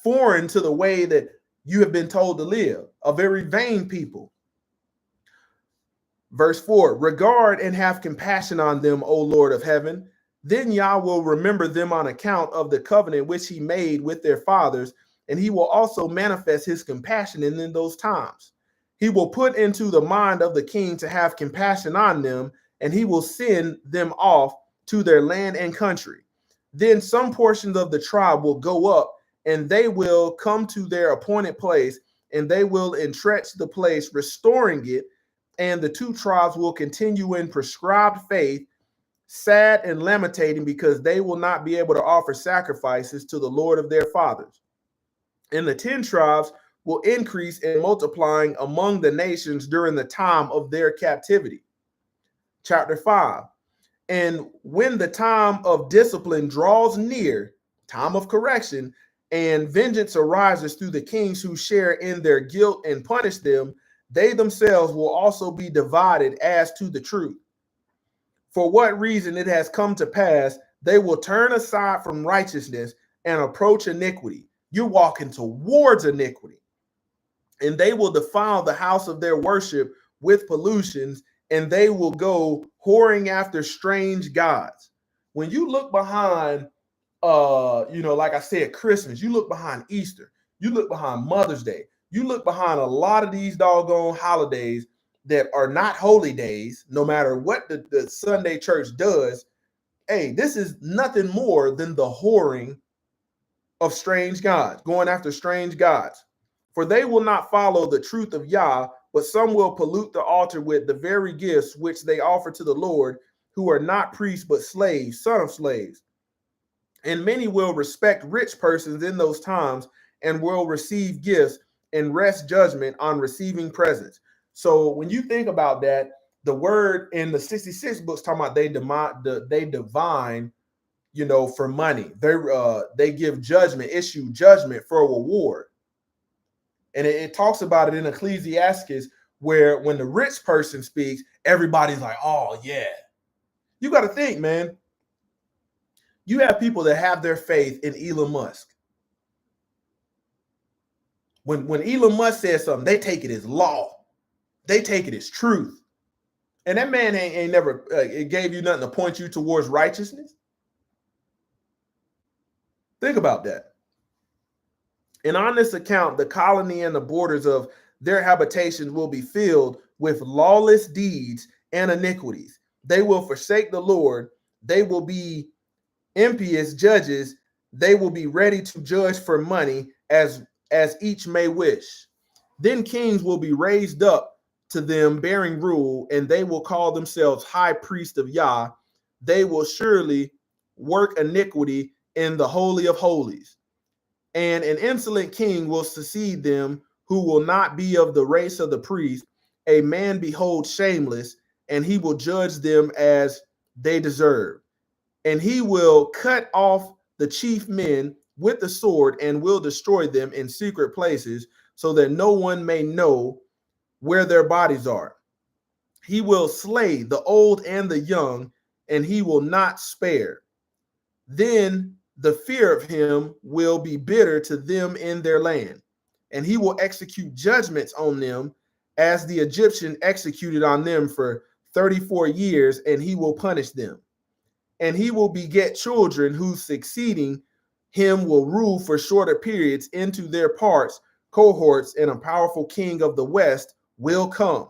foreign to the way that you have been told to live, a very vain people. Verse 4, regard and have compassion on them, O Lord of heaven. Then Yah will remember them on account of the covenant which he made with their fathers, and he will also manifest his compassion in those times. He will put into the mind of the king to have compassion on them, and he will send them off to their land and country. Then some portions of the tribe will go up, and they will come to their appointed place, and they will entrench the place, restoring it, and the two tribes will continue in prescribed faith, sad and lamentating, because they will not be able to offer sacrifices to the Lord of their fathers. And the 10 tribes will increase in multiplying among the nations during the time of their captivity. Chapter 5. And when the time of discipline draws near, time of correction, and vengeance arises through the kings who share in their guilt and punish them, they themselves will also be divided as to the truth. For what reason it has come to pass, they will turn aside from righteousness and approach iniquity. You're walking towards iniquity. And they will defile the house of their worship with pollutions, and they will go whoring after strange gods. When you look behind, like I said, Christmas, you look behind Easter, you look behind Mother's Day, you look behind a lot of these doggone holidays that are not holy days, no matter what the Sunday church does. Hey, this is nothing more than the whoring of strange gods, going after strange gods. For they will not follow the truth of Yah, but some will pollute the altar with the very gifts which they offer to the Lord, who are not priests but slaves, son of slaves. And many will respect rich persons in those times, and will receive gifts and rest judgment on receiving presents. So when you think about that, the word in the 66 books talking about they divine, for money. They give judgment, issue judgment for a reward. And it talks about it in Ecclesiastes, where when the rich person speaks, everybody's like, oh yeah. You got to think, man. You have people that have their faith in Elon Musk. When Elon Musk says something, they take it as law. They take it as truth. And that man ain't never it gave you nothing to point you towards righteousness. Think about that. And on this account, the colony and the borders of their habitations will be filled with lawless deeds and iniquities. They will forsake the Lord. They will be impious judges. They will be ready to judge for money as each may wish. Then kings will be raised up to them bearing rule, and they will call themselves high priests of Yah. They will surely work iniquity in the holy of holies. And an insolent king will succeed them, who will not be of the race of the priest. A man behold shameless, and he will judge them as they deserve. And he will cut off the chief men with the sword, and will destroy them in secret places, so that no one may know where their bodies are. He will slay the old and the young, and he will not spare. Then the fear of him will be bitter to them in their land, and he will execute judgments on them as the Egyptian executed on them for 34 years, and he will punish them. And he will beget children whose succeeding him will rule for shorter periods into their parts, cohorts, and a powerful king of the west will come,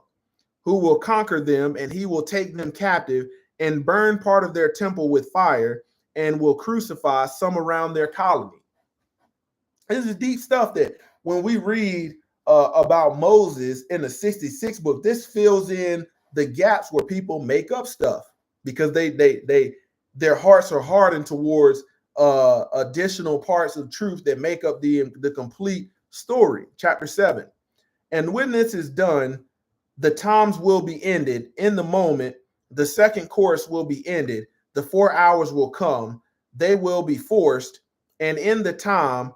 who will conquer them, and he will take them captive and burn part of their temple with fire, and will crucify some around their colony. This is deep stuff that when we read about Moses in the 66 book, this fills in the gaps where people make up stuff because their hearts are hardened towards additional parts of truth that make up the complete story. Chapter 7. And when this is done, the times will be ended. In the moment, the second course will be ended. The 4 hours will come. They will be forced. And in the times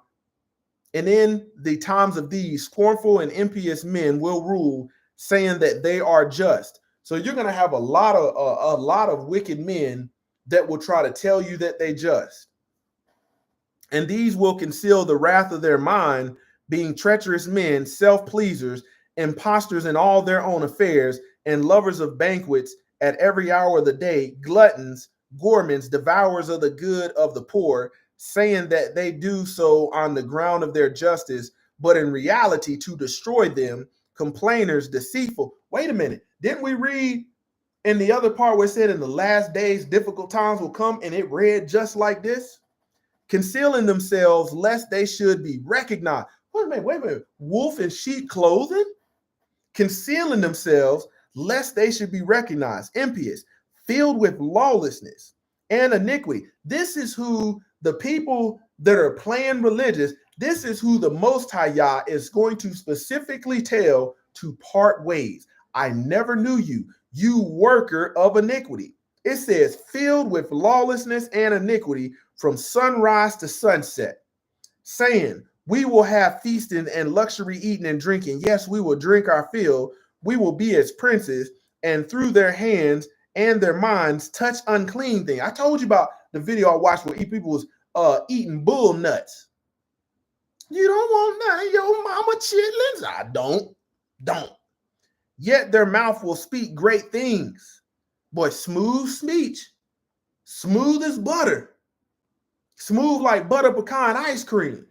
of these, scornful and impious men will rule, saying that they are just. So you're going to have a lot of wicked men that will try to tell you that they just. And these will conceal the wrath of their mind, being treacherous men, self-pleasers, impostors in all their own affairs, and lovers of banquets at every hour of the day, gluttons, gourmands, devourers of the good of the poor, saying that they do so on the ground of their justice, but in reality to destroy them, complainers, deceitful. Wait a minute. Didn't we read in the other part where it said in the last days difficult times will come, and it read just like this? Concealing themselves lest they should be recognized. Wait a minute. Wolf in sheep clothing, concealing themselves lest they should be recognized, impious, filled with lawlessness and iniquity. This is who the people that are playing religious, this is who the Most High Yah is going to specifically tell to part ways. I never knew you, you worker of iniquity. It says, filled with lawlessness and iniquity from sunrise to sunset, saying, we will have feasting and luxury eating and drinking. Yes, we will drink our fill. We will be as princes, and through their hands and their minds touch unclean things. I told you about the video I watched where people was eating bull nuts. You don't want none of your mama chitlins? I don't. Yet their mouth will speak great things. Boy, smooth speech, smooth as butter, smooth like butter pecan ice cream.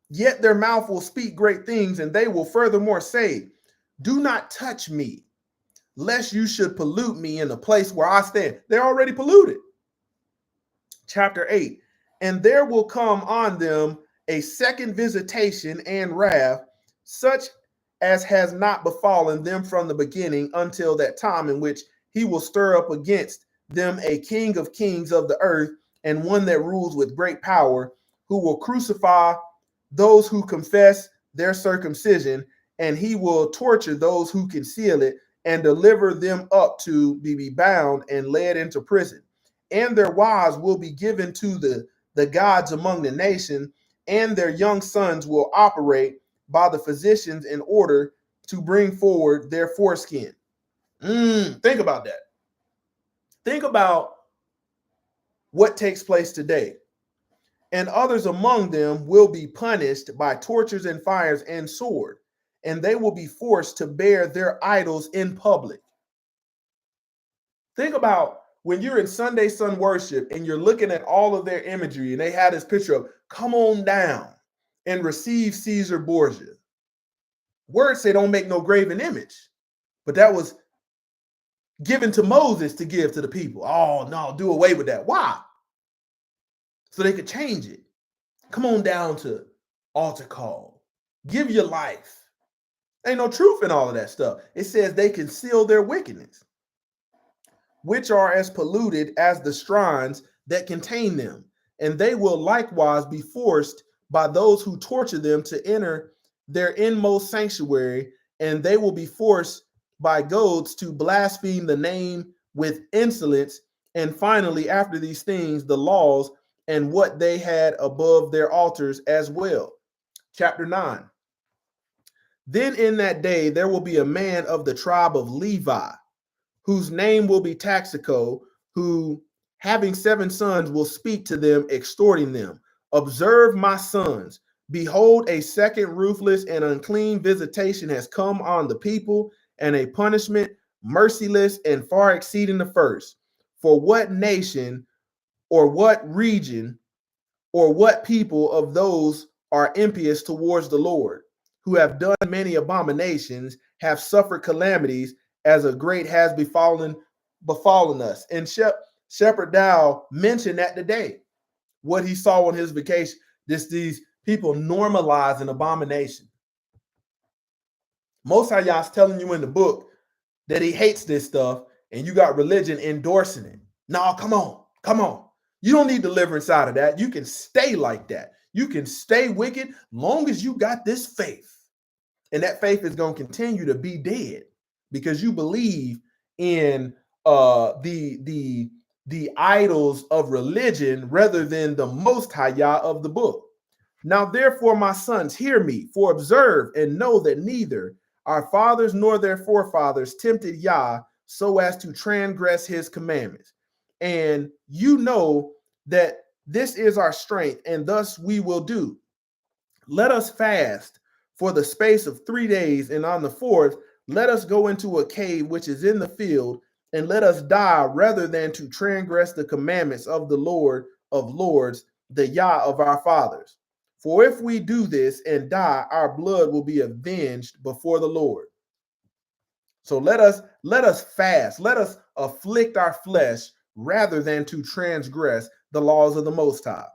Yet their mouth will speak great things, and they will furthermore say, do not touch me, lest you should pollute me in the place where I stand. They're already polluted. Chapter 8, and there will come on them a second visitation and wrath, such as has not befallen them from the beginning until that time in which he will stir up against them a king of kings of the earth, and one that rules with great power, who will crucify those who confess their circumcision, and he will torture those who conceal it, and deliver them up to be bound and led into prison. And their wives will be given to the gods among the nation, and their young sons will operate by the physicians in order to bring forward their foreskin. Think about that. Think about what takes place today. And others among them will be punished by tortures and fires and sword, and they will be forced to bear their idols in public. Think about when you're in Sunday Sun worship and you're looking at all of their imagery, and they had this picture of come on down and receive Caesar Borgia. Words say don't make no graven image, but that was given to Moses to give to the people. Oh no, do away with that. Why? So they could change it. Come on down to altar call. Give your life. Ain't no truth in all of that stuff. It says they conceal their wickedness, which are as polluted as the shrines that contain them. And they will likewise be forced by those who torture them to enter their inmost sanctuary, and they will be forced by goads to blaspheme the name with insolence. And finally, after these things, the laws and what they had above their altars as well. Chapter 9. Then in that day there will be a man of the tribe of Levi, whose name will be Taxico, who, having 7 sons, will speak to them, exhorting them, observe, my sons, behold, a second ruthless and unclean visitation has come on the people, and a punishment merciless and far exceeding the first. For what nation or what region or what people of those are impious towards the Lord, who have done many abominations, have suffered calamities, as a great has befallen us. And Shepherd Dow mentioned that today, what he saw on his vacation. These people normalizing abomination. Most High Yah's telling you in the book that he hates this stuff, and you got religion endorsing it. No, come on. You don't need deliverance out of that. You can stay like that. You can stay wicked long as you got this faith. And that faith is going to continue to be dead because you believe in the idols of religion rather than the Most High Yah of the book. Now, therefore, my sons, hear me, for observe and know that neither our fathers nor their forefathers tempted Yah so as to transgress his commandments. And you know that this is our strength, and thus we will do. Let us fast for the space of 3 days, and on the 4th, let us go into a cave which is in the field, and let us die rather than to transgress the commandments of the Lord of Lords, the Yah of our fathers. For if we do this and die, our blood will be avenged before the Lord. So let us fast, let us afflict our flesh rather than to transgress the laws of the Most High.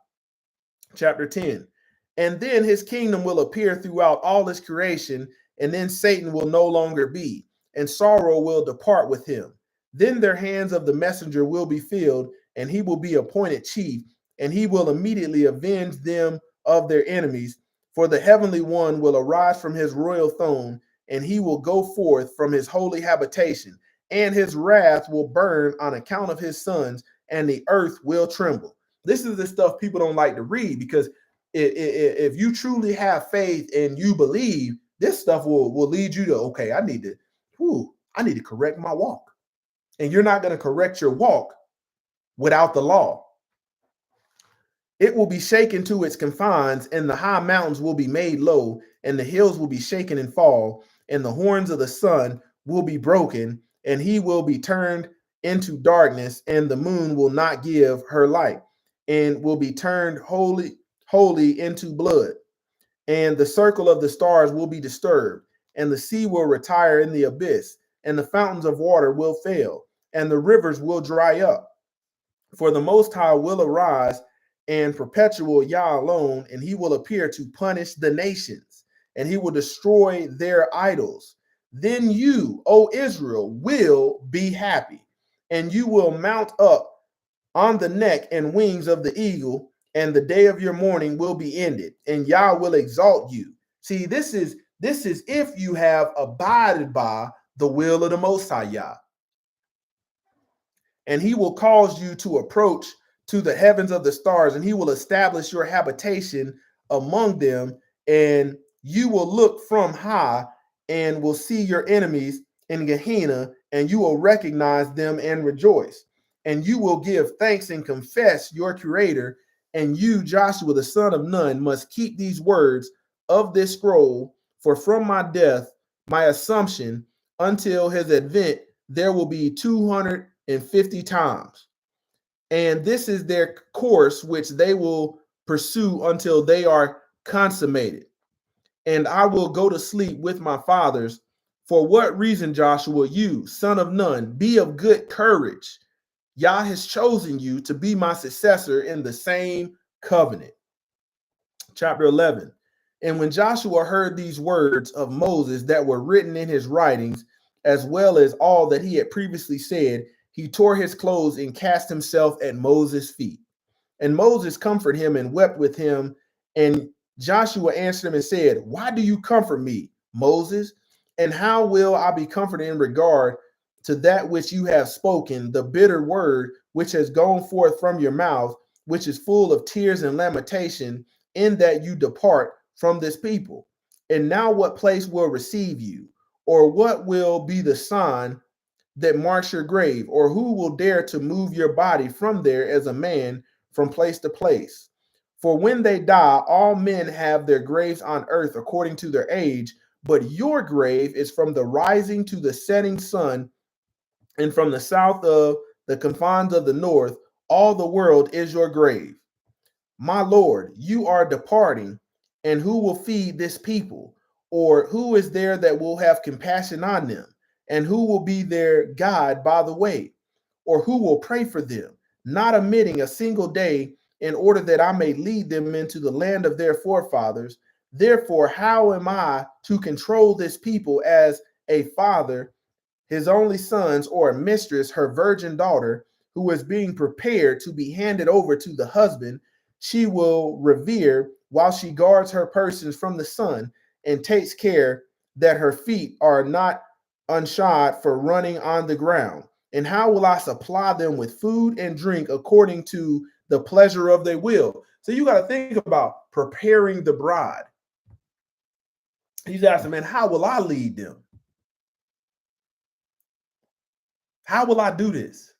Chapter 10. And then his kingdom will appear throughout all his creation, and then Satan will no longer be, and sorrow will depart with him. Then their hands of the messenger will be filled, and he will be appointed chief, and he will immediately avenge them of their enemies. For the heavenly one will arise from his royal throne, and he will go forth from his holy habitation, and his wrath will burn on account of his sons, and the earth will tremble. This is the stuff people don't like to read, because if you truly have faith and you believe, this stuff will lead you to, okay, I need to correct my walk. And you're not going to correct your walk without the law. It will be shaken to its confines, and the high mountains will be made low, and the hills will be shaken and fall, and the horns of the sun will be broken, and he will be turned into darkness, and the moon will not give her light, and will be turned wholly into blood, and the circle of the stars will be disturbed, and the sea will retire in the abyss, and the fountains of water will fail, and the rivers will dry up. For the Most High will arise, and perpetual Yah alone, and he will appear to punish the nations, and he will destroy their idols. Then you, O Israel, will be happy, and you will mount up on the neck and wings of the eagle, and the day of your mourning will be ended, and Yah will exalt you. See, this is if you have abided by the will of the Most High Yah. And he will cause you to approach to the heavens of the stars, and he will establish your habitation among them, and you will look from high and will see your enemies in Gehenna, and you will recognize them and rejoice. And you will give thanks and confess your Creator, and you, Joshua, the son of Nun, must keep these words of this scroll, for from my death, my assumption, until his advent, there will be 250 times. And this is their course which they will pursue until they are consummated. And I will go to sleep with my fathers. For what reason, Joshua, you, son of Nun, be of good courage. Yah has chosen you to be my successor in the same covenant. Chapter 11. And when Joshua heard these words of Moses that were written in his writings, as well as all that he had previously said, he tore his clothes and cast himself at Moses' feet. And Moses comforted him and wept with him. And Joshua answered him and said, why do you comfort me, Moses? And how will I be comforted in regard to that which you have spoken, the bitter word which has gone forth from your mouth, which is full of tears and lamentation, in that you depart from this people? And now what place will receive you? Or what will be the sign that marks your grave? Or who will dare to move your body from there as a man from place to place? For when they die, all men have their graves on earth according to their age, but your grave is from the rising to the setting sun, and from the south of the confines of the north, all the world is your grave. My Lord, you are departing, and who will feed this people? Or who is there that will have compassion on them? And who will be their guide by the way? Or who will pray for them, not omitting a single day, in order that I may lead them into the land of their forefathers? Therefore, how am I to control this people as a father his only sons, or a mistress her virgin daughter, who is being prepared to be handed over to the husband, she will revere while she guards her persons from the sun and takes care that her feet are not unshod for running on the ground? And how will I supply them with food and drink according to the pleasure of their will? So you got to think about preparing the bride. He's asking, man, how will I lead them? How will I do this?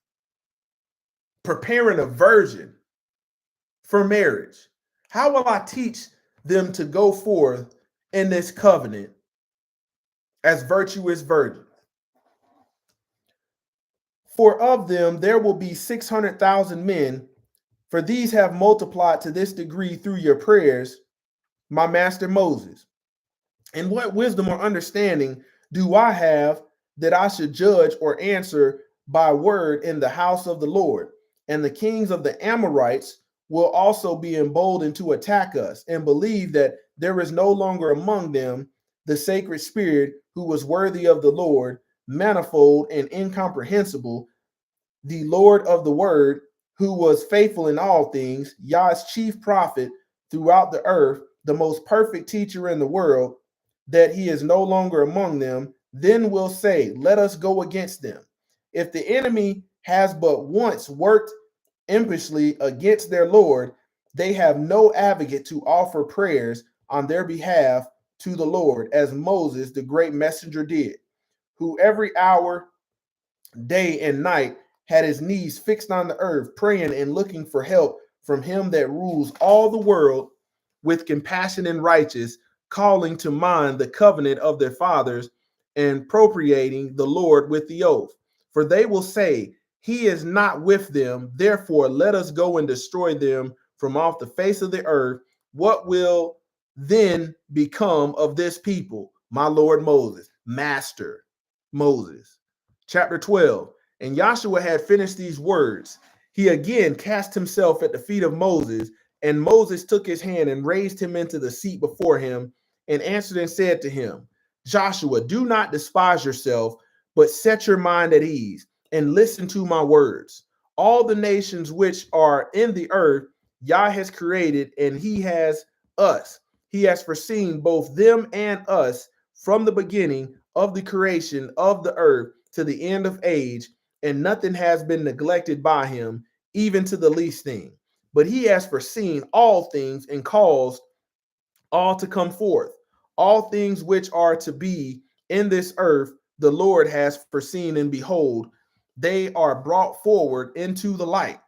Preparing a virgin for marriage. How will I teach them to go forth in this covenant as virtuous virgins? For of them there will be 600,000 men, for these have multiplied to this degree through your prayers, my master Moses. And what wisdom or understanding do I have that I should judge or answer by word in the house of the Lord? And the kings of the Amorites will also be emboldened to attack us and believe that there is no longer among them the sacred spirit who was worthy of the Lord, manifold and incomprehensible, the Lord of the word, who was faithful in all things, Yah's chief prophet throughout the earth, the most perfect teacher in the world, that he is no longer among them, then will say, let us go against them. If the enemy has but once worked impishly against their Lord, they have no advocate to offer prayers on their behalf to the Lord, as Moses, the great messenger, did, who every hour, day and night, had his knees fixed on the earth, praying and looking for help from him that rules all the world with compassion and righteous, calling to mind the covenant of their fathers and propitiating the Lord with the oath. For they will say, he is not with them, therefore let us go and destroy them from off the face of the earth. What will then become of this people? My Lord Moses, Master Moses. Chapter 12. And Joshua had finished these words. He again cast himself at the feet of Moses, and Moses took his hand and raised him into the seat before him, and answered and said to him, Joshua, do not despise yourself, but set your mind at ease, and listen to my words. All the nations which are in the earth, Yah has created, and he has us. He has foreseen both them and us from the beginning of the creation of the earth to the end of age, and nothing has been neglected by him, even to the least thing. But he has foreseen all things and caused all to come forth. All things which are to be in this earth, the Lord has foreseen, and behold, they are brought forward into the light.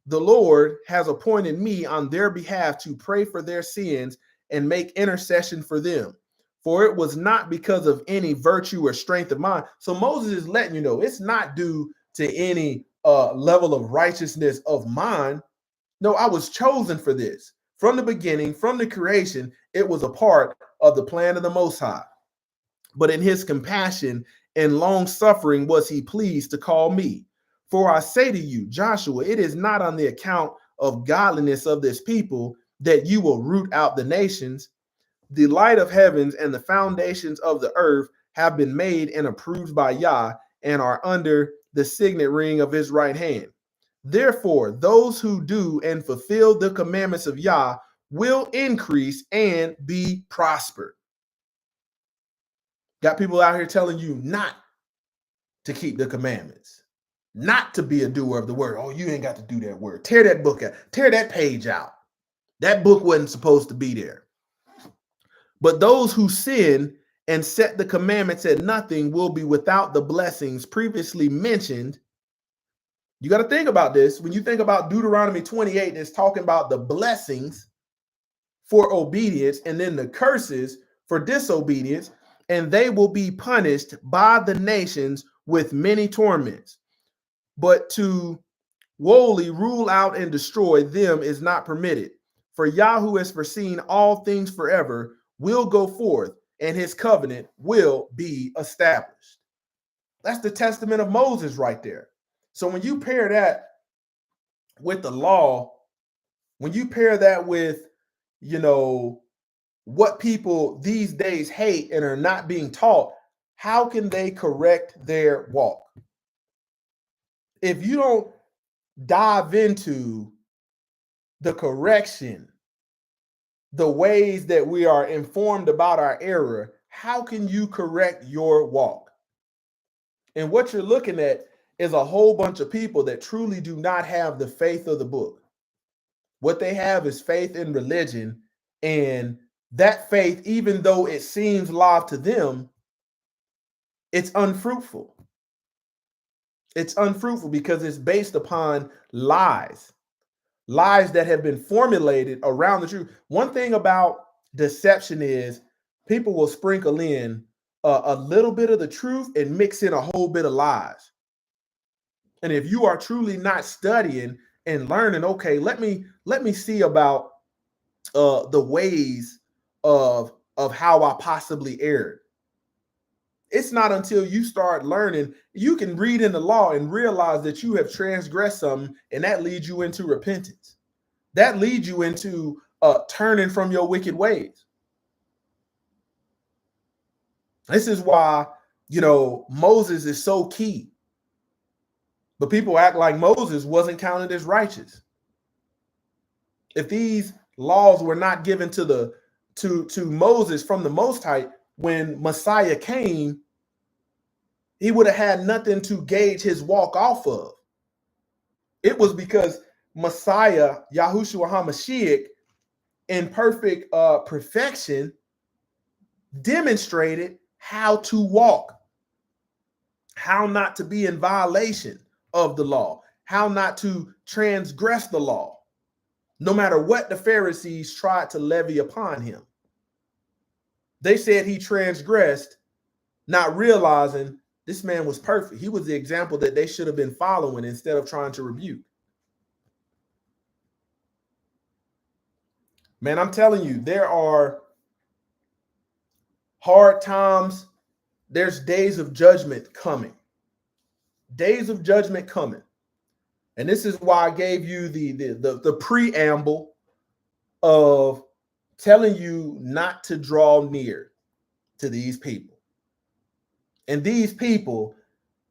The Lord has appointed me on their behalf to pray for their sins and make intercession for them. For it was not because of any virtue or strength of mine. So Moses is letting you know it's not due to any level of righteousness of mine. No, I was chosen for this. From the beginning, from the creation, it was a part of the plan of the Most High. But in his compassion and long suffering was he pleased to call me. For I say to you, Joshua, it is not on the account of godliness of this people that you will root out the nations. The light of heavens and the foundations of the earth have been made and approved by Yah, and are under the signet ring of his right hand. Therefore, those who do and fulfill the commandments of Yah will increase and be prospered. Got people out here telling you not to keep the commandments, not to be a doer of the word. Oh, you ain't got to do that word. Tear that book out. Tear that page out. That book wasn't supposed to be there. But those who sin and set the commandments at nothing will be without the blessings previously mentioned. You got to think about this. When you think about Deuteronomy 28, it's talking about the blessings for obedience and then the curses for disobedience, and they will be punished by the nations with many torments. But to wholly rule out and destroy them is not permitted. For Yahweh has foreseen all things forever, will go forth, and his covenant will be established. That's the testament of Moses right there. So when you pair that with the law, when you pair that with, what people these days hate and are not being taught, how can they correct their walk? If you don't dive into the correction, the ways that we are informed about our error, how can you correct your walk? And what you're looking at is a whole bunch of people that truly do not have the faith of the book. What they have is faith in religion, and that faith, even though it seems live to them, it's unfruitful. It's unfruitful because it's based upon lies that have been formulated around the truth. One thing about deception is people will sprinkle in a little bit of the truth and mix in a whole bit of lies. And if you are truly not studying and learning, okay, let me see about the ways of how I possibly erred. It's not until you start learning, you can read in the law and realize that you have transgressed something, and that leads you into repentance. That leads you into turning from your wicked ways. This is why, Moses is so key. But people act like Moses wasn't counted as righteous. If these laws were not given to Moses from the Most High, when Messiah came, he would have had nothing to gauge his walk off of. It was because Messiah, Yahushua HaMashiach, in perfect perfection, demonstrated how to walk, how not to be in violation of the law, how not to transgress the law, no matter what the Pharisees tried to levy upon him. They said he transgressed, not realizing this man was perfect. He was the example that they should have been following instead of trying to rebuke. Man, I'm telling you, there are hard times. There's days of judgment coming. Days of judgment coming. And this is why I gave you the preamble of telling you not to draw near to these people. And these people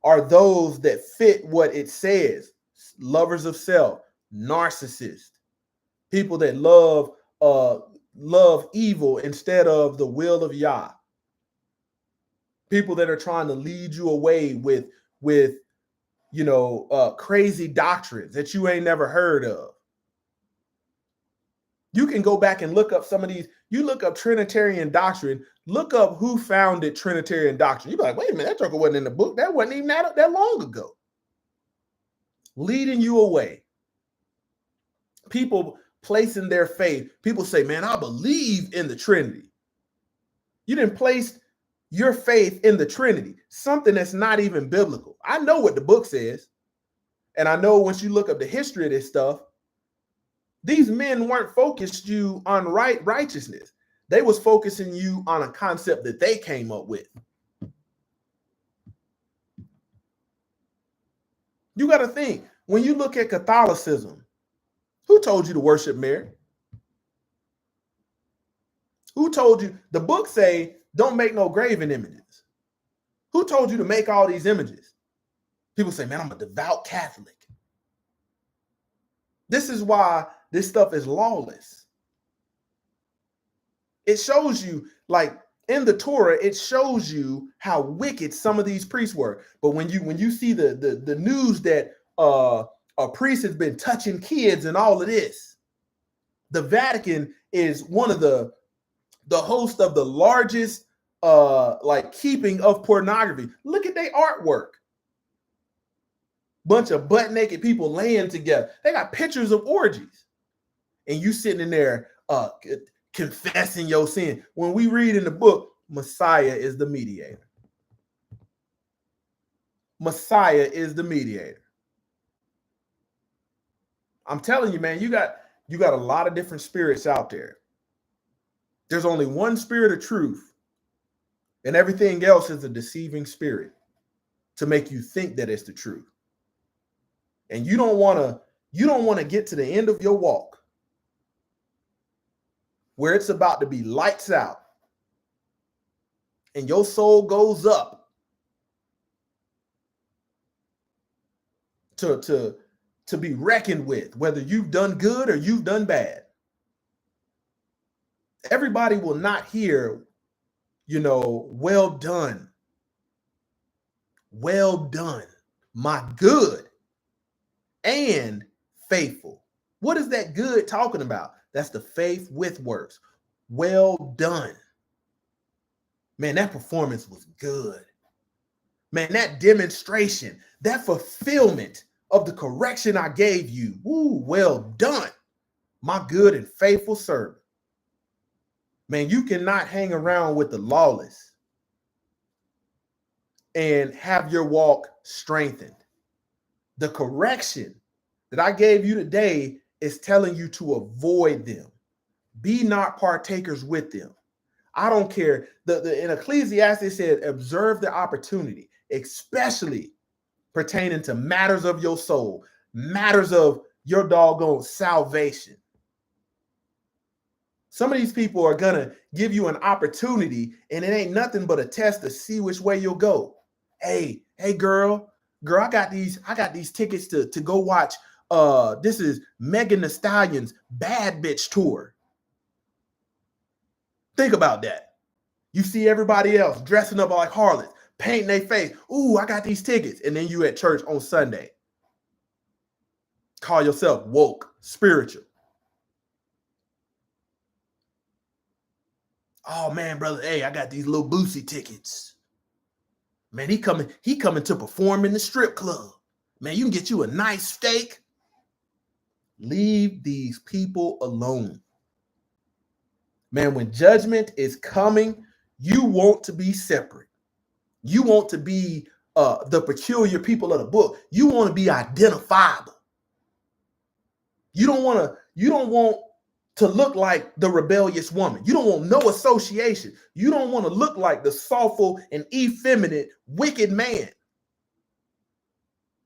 are those that fit what it says: lovers of self, narcissists, people that love evil instead of the will of Yah. People that are trying to lead you away with crazy doctrines that you ain't never heard of. You can go back and look up some of these. You look up Trinitarian doctrine, look up who founded Trinitarian doctrine. You'd be like, wait a minute, that joker wasn't in the book. That wasn't even that long ago. Leading you away. People placing their faith. People say, man, I believe in the Trinity. You didn't place your faith in the Trinity, something that's not even biblical. I know what the book says. And I know once you look up the history of this stuff, these men weren't focused you on righteousness. They was focusing you on a concept that they came up with. You got to think, when you look at Catholicism, who told you to worship Mary? Who told you? The book say, don't make no graven images. Who told you to make all these images? People say, man, I'm a devout Catholic. This is why this stuff is lawless. It shows you, like in the Torah, it shows you how wicked some of these priests were. But when you see the news that a priest has been touching kids and all of this, the Vatican is one of the host of the largest keeping of pornography. Look at their artwork. Bunch of butt naked people laying together. They got pictures of orgies. And you sitting in there confessing your sin. When we read in the book, Messiah is the mediator. Messiah is the mediator. I'm telling you, man, you got a lot of different spirits out there. There's only one spirit of truth, and everything else is a deceiving spirit to make you think that it's the truth. And you don't want to get to the end of your walk where it's about to be lights out and your soul goes up to be reckoned with, whether you've done good or you've done bad. Everybody will not hear, well done. Well done, my good and faithful. What is that good talking about? That's the faith with works. Well done. Man, that performance was good. Man, that demonstration, that fulfillment of the correction I gave you. Woo, well done, my good and faithful servant. Man, you cannot hang around with the lawless and have your walk strengthened. The correction that I gave you today is telling you to avoid them. Be not partakers with them. I don't care. In Ecclesiastes said, observe the opportunity, especially pertaining to matters of your soul, matters of your doggone salvation. Some of these people are gonna give you an opportunity, and it ain't nothing but a test to see which way you'll go. Hey, girl, I got these tickets to go watch. This is Megan Thee Stallion's Bad Bitch tour. Think about that. You see everybody else dressing up like harlots, painting their face. Ooh, I got these tickets. And then you at church on Sunday. Call yourself woke, spiritual. Oh man, brother, hey, I got these little Boosie tickets. Man, he coming to perform in the strip club. Man, you can get you a nice steak. Leave these people alone. Man, when judgment is coming, you want to be separate. You want to be the peculiar people of the book. You want to be identifiable. You don't want to look like the rebellious woman. You don't want no association. You don't want to look like the soulful and effeminate wicked man.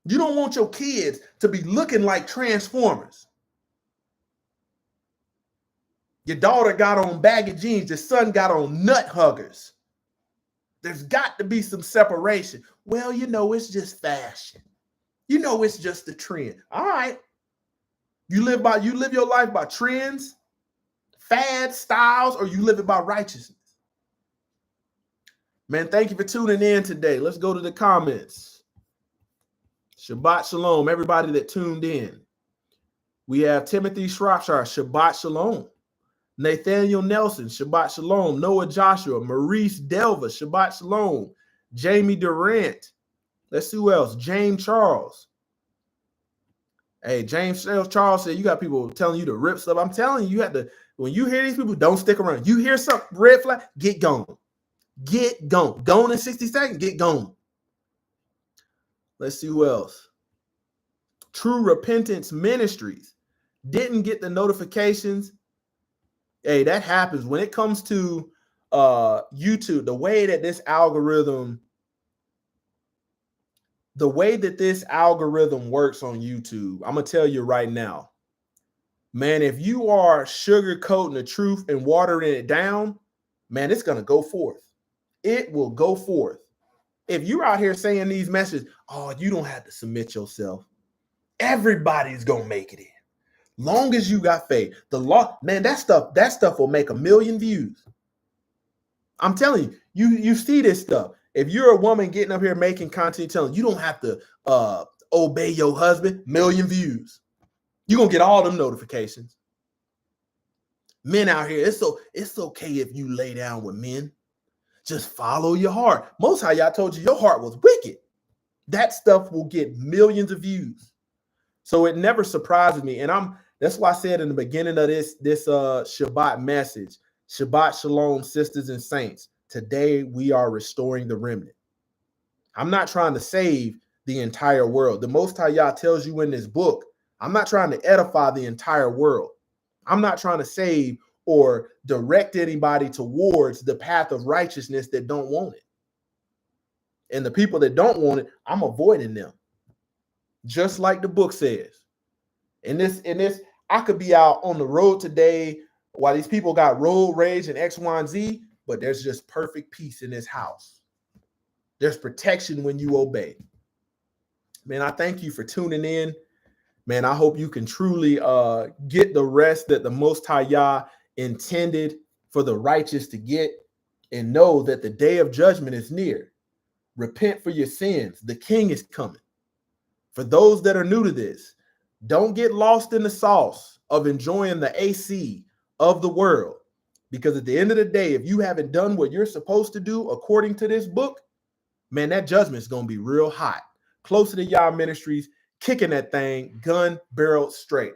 You don't want your kids to be looking like Transformers. Your daughter got on baggy jeans. Your son got on nut huggers. There's got to be some separation. Well, it's just fashion. It's just a trend. All right. You live your life by trends, fads, styles, or you live it by righteousness. Man, thank you for tuning in today. Let's go to the comments. Shabbat Shalom, everybody that tuned in. We have Timothy Shropshire, Shabbat Shalom. Nathaniel Nelson, Shabbat Shalom. Noah Joshua, Maurice Delva, Shabbat Shalom. Jamie Durant. Let's see who else. James Charles. Hey, James Charles said you got people telling you to rip stuff. I'm telling you, you have to, when you hear these people, don't stick around. You hear something, red flag, get gone. Get gone. Gone in 60 seconds, get gone. Let's see who else. True Repentance Ministries. Didn't get the notifications. Hey, that happens when it comes to YouTube. The way that this algorithm works on YouTube, I'm gonna tell you right now, man, if you are sugarcoating the truth and watering it down, man, it's gonna go forth. It will go forth. If you're out here saying these messages, oh, you don't have to submit yourself. Everybody's gonna make it in. Long as you got faith. The law, man, that stuff will make 1 million views. I'm telling you, you see this stuff. If you're a woman getting up here making content telling you don't have to obey your husband, 1 million views. You're gonna get all them notifications. Men out here, it's okay if you lay down with men. Just follow your heart. Most High Yah told you your heart was wicked. That stuff will get millions of views. So it never surprises me. And that's why I said in the beginning of this Shabbat message, Shabbat Shalom, sisters and saints. Today we are restoring the remnant. I'm not trying to save the entire world. The Most High Yah tells you in this book, I'm not trying to edify the entire world. I'm not trying to save or direct anybody towards the path of righteousness that don't want it. And the people that don't want it, I'm avoiding them. Just like the book says. In this, I could be out on the road today while these people got road rage and X, Y, and Z, but there's just perfect peace in this house. There's protection when you obey. Man, I thank you for tuning in. Man, I hope you can truly get the rest that the Most High Yah intended for the righteous to get, and know that the day of judgment is near. Repent for your sins. The King is coming. For those that are new to this, don't get lost in the sauce of enjoying the AC of the world. Because at the end of the day, if you haven't done what you're supposed to do according to this book, man, that judgment is going to be real hot. Closer to Yah Ministries, kicking that thing gun barrel straight.